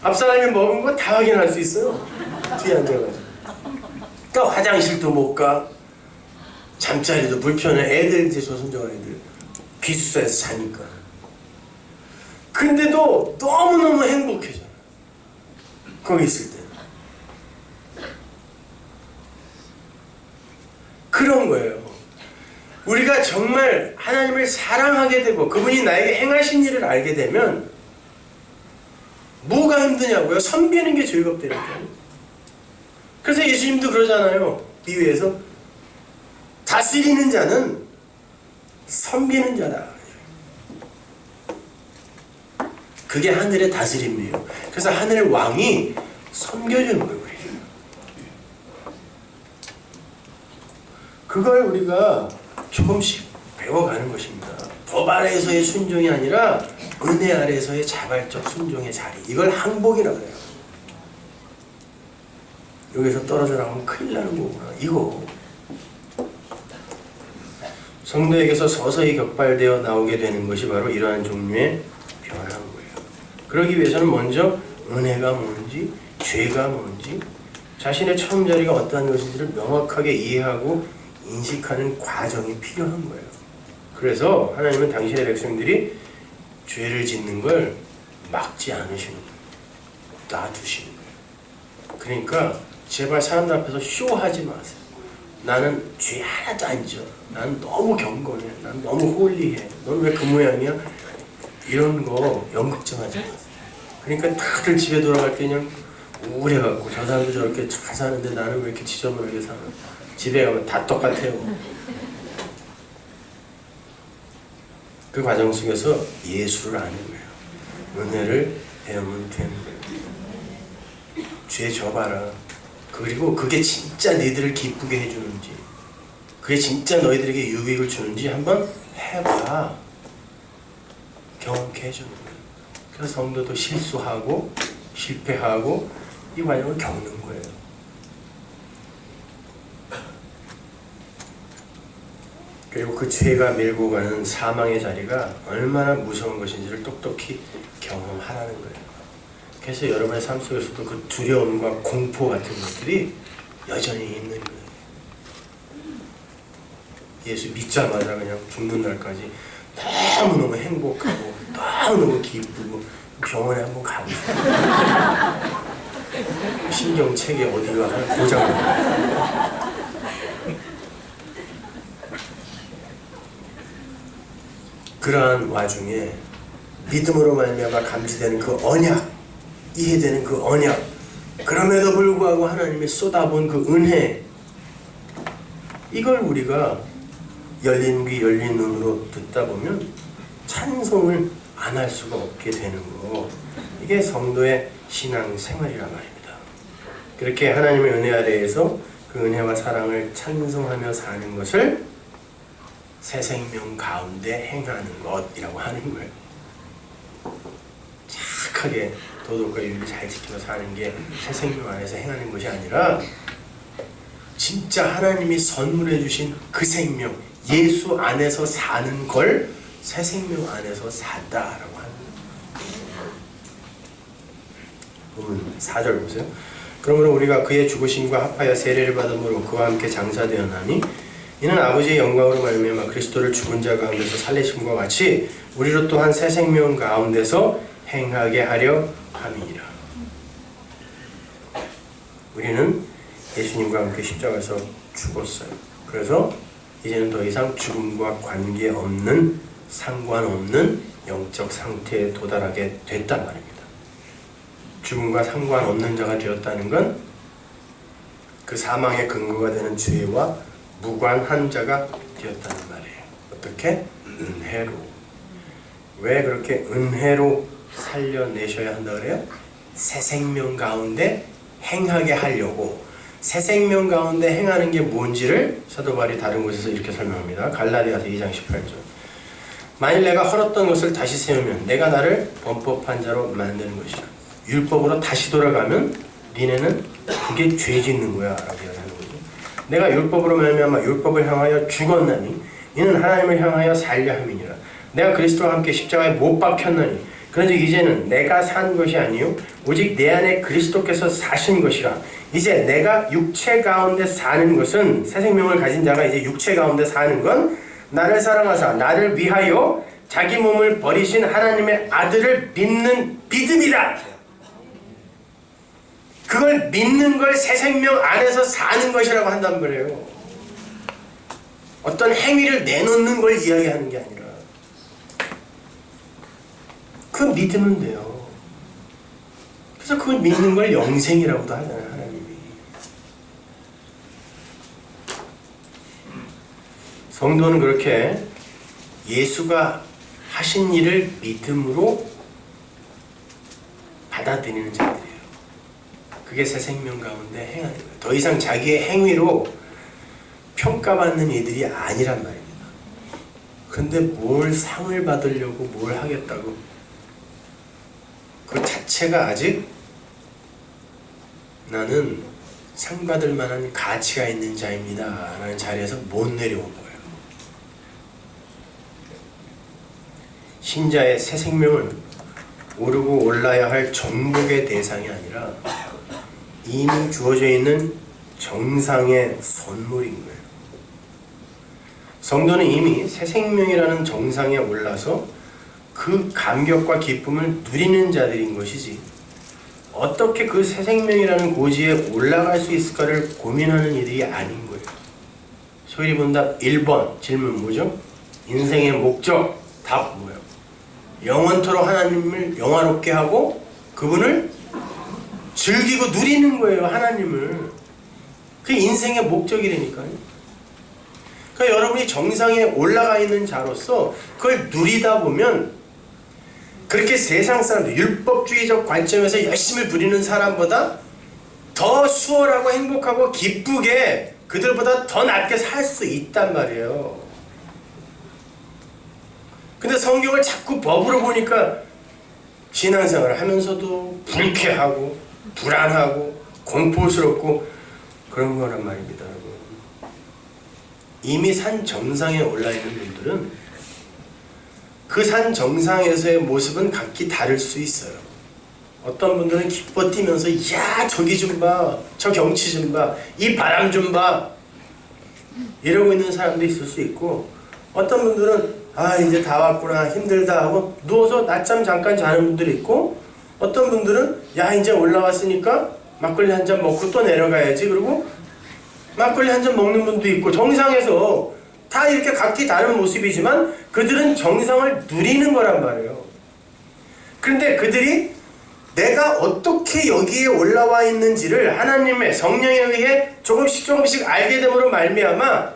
S1: 앞 사람이 먹은 거 다 확인할 수 있어요. 뒤에 앉아가지고. 그러니까 화장실도 못 가. 잠자리도 불편해. 애들 이제 조선족 애들 기숙사에서 자니까. 근데도 너무너무 행복해져. 거기 있을 때. 그런 거예요. 우리가 정말 하나님을 사랑하게 되고 그분이 나에게 행하신 일을 알게 되면 뭐가 힘드냐고요? 섬기는 게 즐겁다니까요. 그래서 예수님도 그러잖아요. 비유에서 다스리는 자는 섬기는 자다. 그게 하늘의 다스림이에요. 그래서 하늘 왕이 섬겨주는 거예요. 우리를. 그걸 우리가 조금씩 배워가는 것입니다. 법 아래에서의 순종이 아니라 은혜 아래에서의 자발적 순종의 자리. 이걸 항복이라고 해요. 여기서 떨어져 나가면 큰일 나는 거구나. 이거. 성도에게서 서서히 격발되어 나오게 되는 것이 바로 이러한 종류의 변화인 거예요. 그러기 위해서는 먼저 은혜가 뭔지, 죄가 뭔지, 자신의 처음 자리가 어떠한 것인지를 명확하게 이해하고 인식하는 과정이 필요한 거예요. 그래서 하나님은 당신의 백성들이 죄를 짓는 걸 막지 않으시는 거예요. 놔두시는 거예요. 그러니까 제발 사람들 앞에서 쇼하지 마세요. 나는 죄 하나도 안 지어. 나는 너무 경건해. 나는 너무 홀리해. 너는 왜 그 모양이야? 이런 거 연극점 하지 마세요. 그러니까 다들 집에 돌아갈 때 그냥 우울해갖고 저 사람도 저렇게 잘 사는데 나는 왜 이렇게 지저분하게 사나. 집에 가면 다 똑같아요. 그 과정 속에서 예수를 아는 거예요. 은혜를 배우면 되는 거예요. 죄 져봐라. 그리고 그게 진짜 너희들을 기쁘게 해주는지, 그게 진짜 너희들에게 유익을 주는지 한번 해봐. 경험케 해주는 거예요. 그래서 성도도 실수하고 실패하고 이 과정을 겪는 거예요. 그리고 그 죄가 밀고 가는 사망의 자리가 얼마나 무서운 것인지를 똑똑히 경험하라는 거예요. 그래서 여러분의 삶 속에서도 그 두려움과 공포 같은 것들이 여전히 있는 거예요. 예수 믿자마자 그냥 죽는 날까지 너무너무 행복하고 너무너무 기쁘고 병원에 한번 가고 싶어요. 신경체계 어디가 하나 고장나. 그러한 와중에 믿음으로 말미암아 감지되는 그 언약, 이해되는 그 언약, 그럼에도 불구하고 하나님이 쏟아본 그 은혜, 이걸 우리가 열린 귀 열린 눈으로 듣다 보면 찬송을 안 할 수가 없게 되는 거, 이게 성도의 신앙 생활이란 말입니다. 그렇게 하나님의 은혜 아래에서 그 은혜와 사랑을 찬송하며 사는 것을 새 생명 가운데 행하는 것이라고 하는 거예요. 착하게 도덕과 윤리를 잘 지키며 사는 게 새 생명 안에서 행하는 것이 아니라 진짜 하나님이 선물해 주신 그 생명, 예수 안에서 사는 걸 새 생명 안에서 산다라고 하는 거예요. 보면 4절 보세요. 그러므로 우리가 그의 죽으심과 합하여 세례를 받음으로 그와 함께 장사되었나니 이는 아버지의 영광으로 말미암아 그리스도를 죽은 자 가운데서 살리심과 같이 우리로 또한 새 생명 가운데서 행하게 하려 함이니라. 우리는 예수님과 함께 십자가에서 죽었어요. 그래서 이제는 더 이상 죽음과 관계없는, 상관없는 영적 상태에 도달하게 됐단 말입니다. 죽음과 상관없는 자가 되었다는 건 그 사망의 근거가 되는 죄와 무관한 자가 되었다는 말이에요. 어떻게? 은혜로. 왜 그렇게 은혜로 살려내셔야 한다 그래요? 새 생명 가운데 행하게 하려고, 새 생명 가운데 행하는 게 뭔지를 사도 바울이 다른 곳에서 이렇게 설명합니다. 갈라디아서 2장 18절. 만일 내가 헐었던 것을 다시 세우면 내가 나를 범법한 자로 만드는 것이라. 율법으로 다시 돌아가면 니네는 그게 죄 짓는 거야 라고 이야기하는 거죠. 내가 율법으로 말미암아 율법을 향하여 죽었나니 이는 하나님을 향하여 살려 함이니라. 내가 그리스도와 함께 십자가에 못 박혔나니 그런즉 이제는 내가 산 것이 아니요 오직 내 안에 그리스도께서 사신 것이라. 이제 내가 육체 가운데 사는 것은 새 생명을 가진 자가 이제 육체 가운데 사는 건 나를 사랑하사 나를 위하여 자기 몸을 버리신 하나님의 아들을 믿는 믿음이다. 그걸 믿는 걸 새 생명 안에서 사는 것이라고 한단 말이에요. 어떤 행위를 내놓는 걸 이야기하는 게 아니라 그 믿으면 돼요. 그래서 그걸 믿는 걸 영생이라고도 하잖아요. 하나님이. 성도는 그렇게 예수가 하신 일을 믿음으로 받아들이는 자들이에요. 그게 새 생명 가운데 행하는 거예요. 더 이상 자기의 행위로 평가받는 이들이 아니란 말입니다. 근데 뭘 상을 받으려고 뭘 하겠다고, 그 자체가 아직 나는 상 받을 만한 가치가 있는 자입니다 라는 자리에서 못 내려온 거예요. 신자의 새 생명은 오르고 올라야 할 정복의 대상이 아니라 이미 주어져 있는 정상의 선물인 거예요. 성도는 이미 새 생명이라는 정상에 올라서 그 감격과 기쁨을 누리는 자들인 것이지, 어떻게 그 새 생명이라는 고지에 올라갈 수 있을까를 고민하는 이들이 아닌 거예요. 소위 본답 1번 질문 뭐죠? 인생의 목적, 답 뭐예요? 영원토록 하나님을 영화롭게 하고 그분을 즐기고 누리는 거예요. 하나님을. 그게 인생의 목적이라니까요. 그러니까 여러분이 정상에 올라가 있는 자로서 그걸 누리다 보면 그렇게 세상 사람들, 율법주의적 관점에서 열심히 부리는 사람보다 더 수월하고 행복하고 기쁘게 그들보다 더 낫게 살 수 있단 말이에요. 근데 성경을 자꾸 법으로 보니까 신앙생활을 하면서도 불쾌하고 불안하고 공포스럽고 그런 거란 말입니다. 여러분. 이미 산 정상에 올라있는 분들은 그 산 정상에서의 모습은 각기 다를 수 있어요. 어떤 분들은 기뻐 뛰면서 야 저기 좀 봐, 저 경치 좀 봐, 이 바람 좀 봐 이러고 있는 사람도 있을 수 있고, 어떤 분들은 아 이제 다 왔구나 힘들다 하고 누워서 낮잠 잠깐 자는 분들이 있고, 어떤 분들은 야 이제 올라왔으니까 막걸리 한 잔 먹고 또 내려가야지 그리고 막걸리 한 잔 먹는 분도 있고, 정상에서 다 이렇게 각기 다른 모습이지만 그들은 정상을 누리는 거란 말이에요. 그런데 그들이 내가 어떻게 여기에 올라와 있는지를 하나님의 성령에 의해 조금씩 알게 됨으로 말미암아,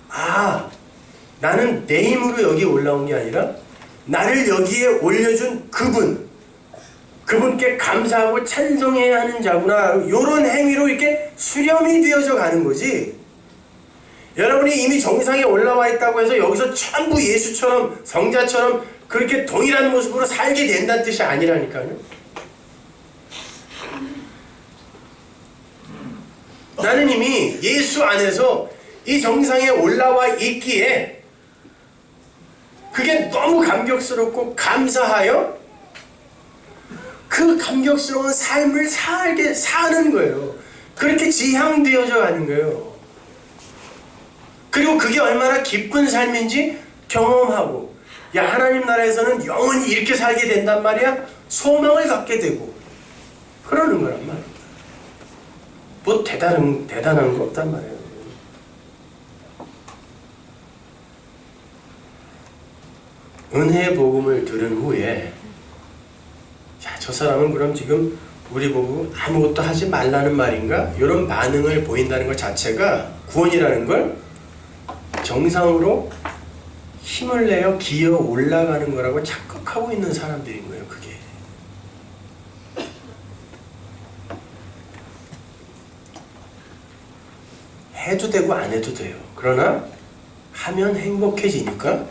S1: 아 나는 내 힘으로 여기 올라온 게 아니라 나를 여기에 올려준 그분께 감사하고 찬송해야 하는 자구나, 이런 행위로 이렇게 수렴이 되어져 가는 거지. 여러분이 이미 정상에 올라와 있다고 해서 여기서 전부 예수처럼 성자처럼 그렇게 동일한 모습으로 살게 된다는 뜻이 아니라니까요. 나는 이미 예수 안에서 이 정상에 올라와 있기에 그게 너무 감격스럽고 감사하여 그 감격스러운 삶을 사는 거예요. 그렇게 지향되어져 가는 거예요. 그리고 그게 얼마나 기쁜 삶인지 경험하고, 야 하나님 나라에서는 영원히 이렇게 살게 된단 말이야, 소망을 갖게 되고 그러는 거란 말이야. 뭐 대단한 거 없단 말이에요. 은혜의 복음을 들은 후에 야, 저 사람은 그럼 지금 우리 보고 아무것도 하지 말라는 말인가? 이런 반응을 보인다는 것 자체가 구원이라는 걸 정상으로 힘을 내어 기어 올라가는 거라고 착각하고 있는 사람들인 거예요. 그게. 해도 되고 안 해도 돼요. 그러나 하면 행복해지니까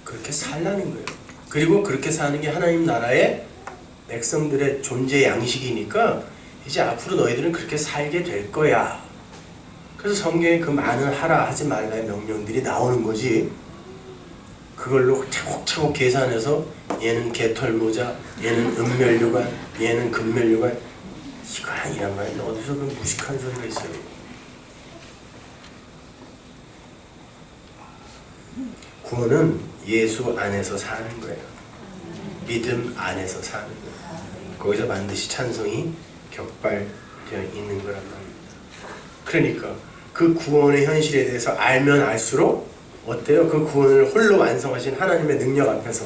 S1: 그렇게 살라는 거예요. 그리고 그렇게 사는 게 하나님 나라의 백성들의 존재 양식이니까 이제 앞으로 너희들은 그렇게 살게 될 거야. 그래서 성경에 그 많은 하라 하지 말라의 명령들이 나오는 거지. 그걸로 차곡차곡 계산해서 얘는 개털모자, 얘는 은면류관, 얘는 금면류관, 이거 아니란 말이야. 어디서 그 무식한 소리가 있어요. 구원은 예수 안에서 사는 거예요. 믿음 안에서 사는 거예요. 거기서 반드시 찬송이 격발되어 있는 거란 말입니다. 그러니까 그 구원의 현실에 대해서 알면 알수록 어때요? 그 구원을 홀로 완성하신 하나님의 능력 앞에서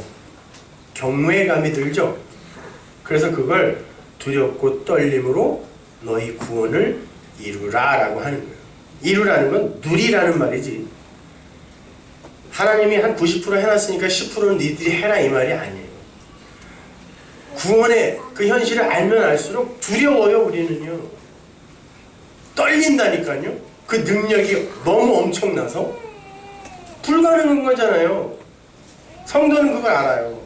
S1: 경외감이 들죠? 그래서 그걸 두렵고 떨림으로 너희 구원을 이루라 라고 하는 거예요. 이루라는 건 누리라는 말이지. 하나님이 한 90% 해놨으니까 10%는 니들이 해라 이 말이 아니에요. 구원의 그 현실을 알면 알수록 두려워요. 우리는요. 떨린다니까요. 그 능력이 너무 엄청나서 불가능한 거잖아요. 성도는 그걸 알아요.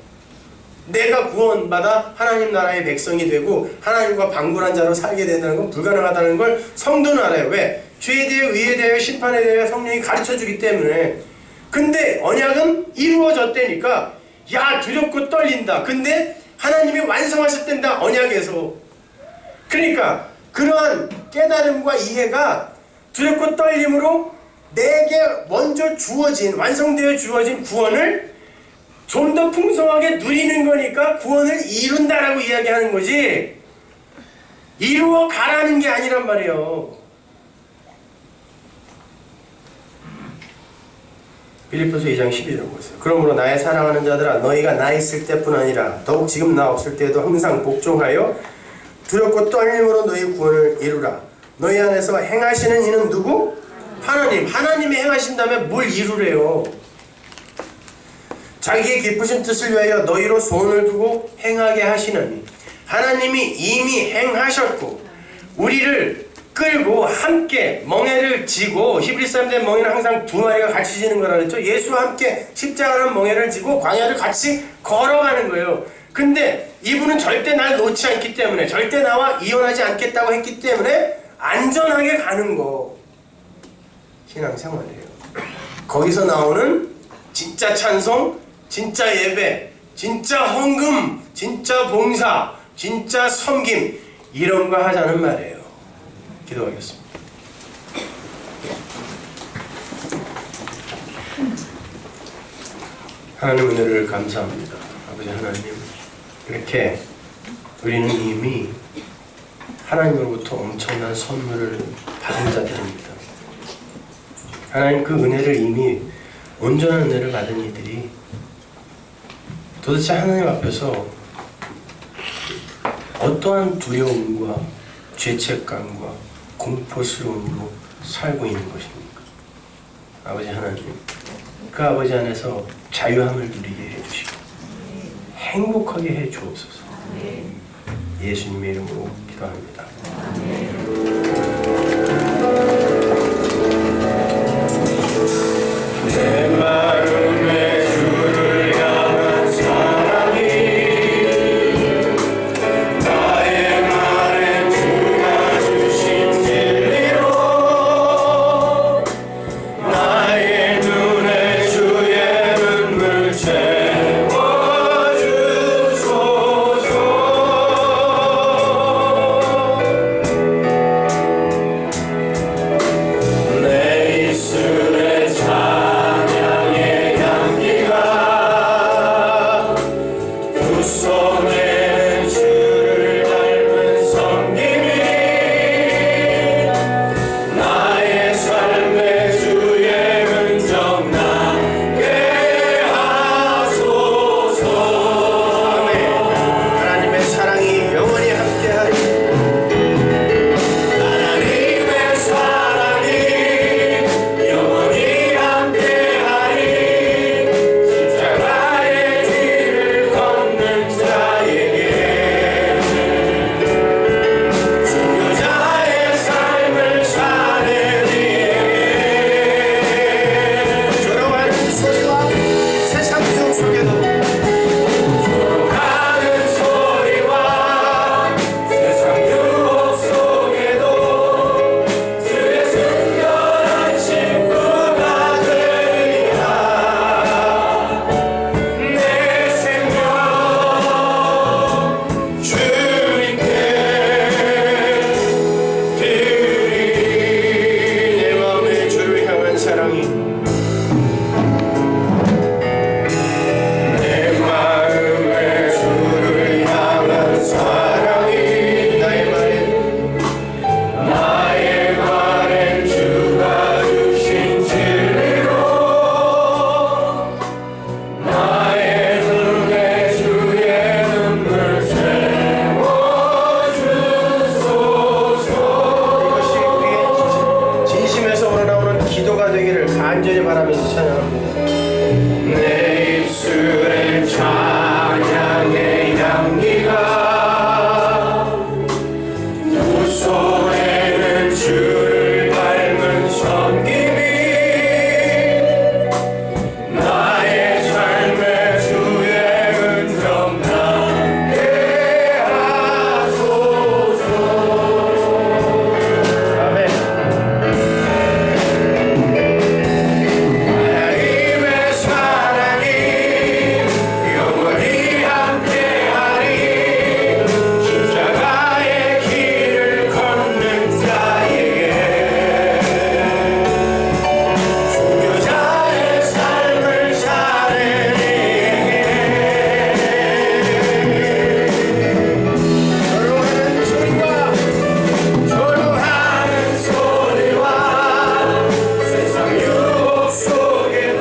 S1: 내가 구원받아 하나님 나라의 백성이 되고 하나님과 방불한 자로 살게 된다는 건 불가능하다는 걸 성도는 알아요. 왜? 죄에 대해 의에 대해 심판에 대해 성령이 가르쳐주기 때문에. 근데 언약은 이루어졌다니까 야 두렵고 떨린다. 근데 하나님이 완성하실 땐다 언약에서. 그러니까 그러한 깨달음과 이해가 두렵고 떨림으로 내게 먼저 주어진 완성되어 주어진 구원을 좀 더 풍성하게 누리는 거니까 구원을 이룬다라고 이야기하는 거지 이루어 가라는 게 아니란 말이에요. 빌립보서 2장 12절을 보세요. 그러므로 나의 사랑하는 자들아 너희가 나 있을 때뿐 아니라 더욱 지금 나 없을 때에도 항상 복종하여 두렵고 떨림으로 너희 구원을 이루라. 너희 안에서 행하시는 이는 누구? 하나님. 하나님이 행하신다면 뭘 이루래요? 자기의 기쁘신 뜻을 위하여 너희로 소원을 두고 행하게 하시나니 하나님이 이미 행하셨고 우리를 끌고 함께 멍에를 지고 히브리 사람들의 멍에는 항상 두 마리가 같이 지는 거라 그랬죠. 예수와 함께 십자가라는 멍에를 지고 광야를 같이 걸어가는 거예요. 근데 이분은 절대 날 놓지 않기 때문에 절대 나와 이혼하지 않겠다고 했기 때문에 안전하게 가는 거 신앙생활이에요. 거기서 나오는 진짜 찬송, 진짜 예배, 진짜 헌금, 진짜 봉사, 진짜 섬김 이런 거 하자는 말이에요. 기도하겠습니다. 하나님 은혜를 감사합니다. 아버지 하나님 이렇게 우리는 이미 하나님으로부터 엄청난 선물을 받은 자들입니다. 하나님 그 은혜를 이미 온전한 은혜를 받은 이들이 도대체 하나님 앞에서 어떠한 두려움과 죄책감과 공포스러움으로 살고 있는 것입니까? 아버지 하나님 그 아버지 안에서 자유함을 누리게 해주시고 행복하게 해 주옵소서. 예수님의 이름으로 기도합니다. 내 마음에 주를 향한 사랑이 나의 말에 주가 주신 진리로 나의 눈에 주의 눈물 채워주소서. 은혜가 되기를 간절히 바라면서 찬양합니다. 내 입술에 찬양의 향기가 두 손에는 주를 닮은 섬김이 나의 삶의 주의 은정 남게 하소서. 아멘. 하나님의 사랑이 영원히 함께하리. 십자가의 길을 걷는 자에게 중교자의 삶을 사는 이에게 조롱하는 소리와 세상 유혹 속에도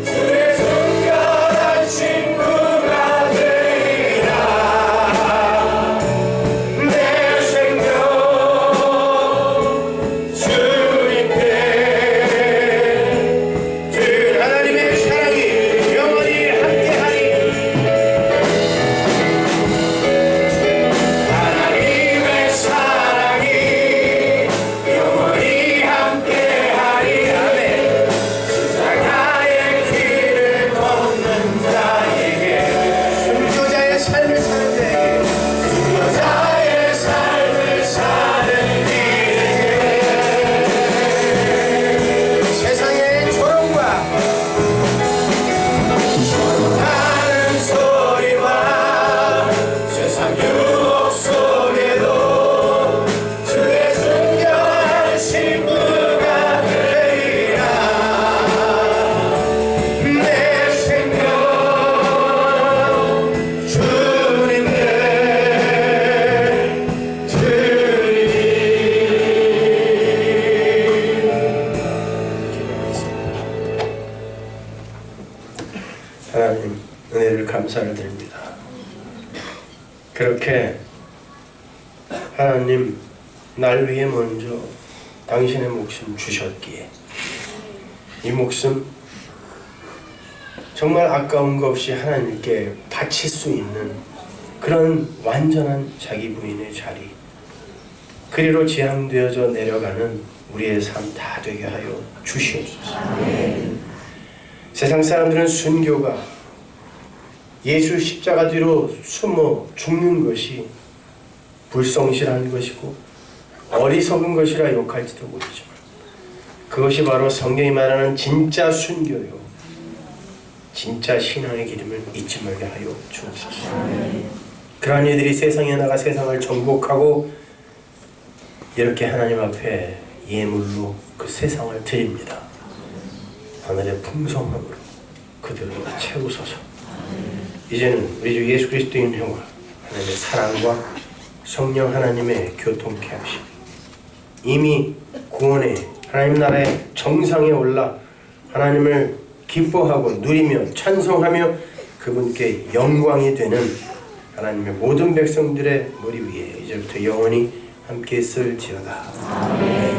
S1: 주의 순결한 친구가 되리라. 내 생명 주님께 주 하나님의 사랑이 영원히 함께하리. 하나님의 사랑이 영원히 함께하리. 아멘. 십자가의 길을 걷는 자에게 순교자의 삶을 사는 자에게 순교자의 삶을 사는 이에게 세상의 조롱과 조롱하는 소리와 세상 유혹 속에도 주의 순결한 신부가 되리라. 내 생명 주님께 드리리. 하나님 은혜를 감사를 드립니다. 그렇게 하나님 날 위해 먼저 당신의 목숨 주셨기에 이 목숨 정말 아까운 것 없이 하나님께 바칠 수 있는 그런 완전한 자기 부인의 자리, 그리로 지향되어져 내려가는 우리의 삶 다 되게 하여 주시옵소서. 세상 사람들은 순교가 예수 십자가 뒤로 숨어 죽는 것이 불성실한 것이고 어리석은 것이라 욕할지도 모르지만 그것이 바로 성경이 말하는 진짜 순교요, 진짜 신앙의 기름을 잊지 말게 하여 주옵소서. 그러한 이들이 세상에 나가 세상을 정복하고 이렇게 하나님 앞에 예물로 그 세상을 드립니다. 하늘의 풍성함으로 그들을 채우소서. 이제는 우리 주 예수 그리스도의 은혜와 하나님의 사랑과 성령 하나님의 교통케 하심, 이미 구원의 하나님 나라의 정상에 올라 하나님을 기뻐하고 누리며 찬송하며 그분께 영광이 되는 하나님의 모든 백성들의 머리 위에 이제부터 영원히 함께 있을지어다. 아멘.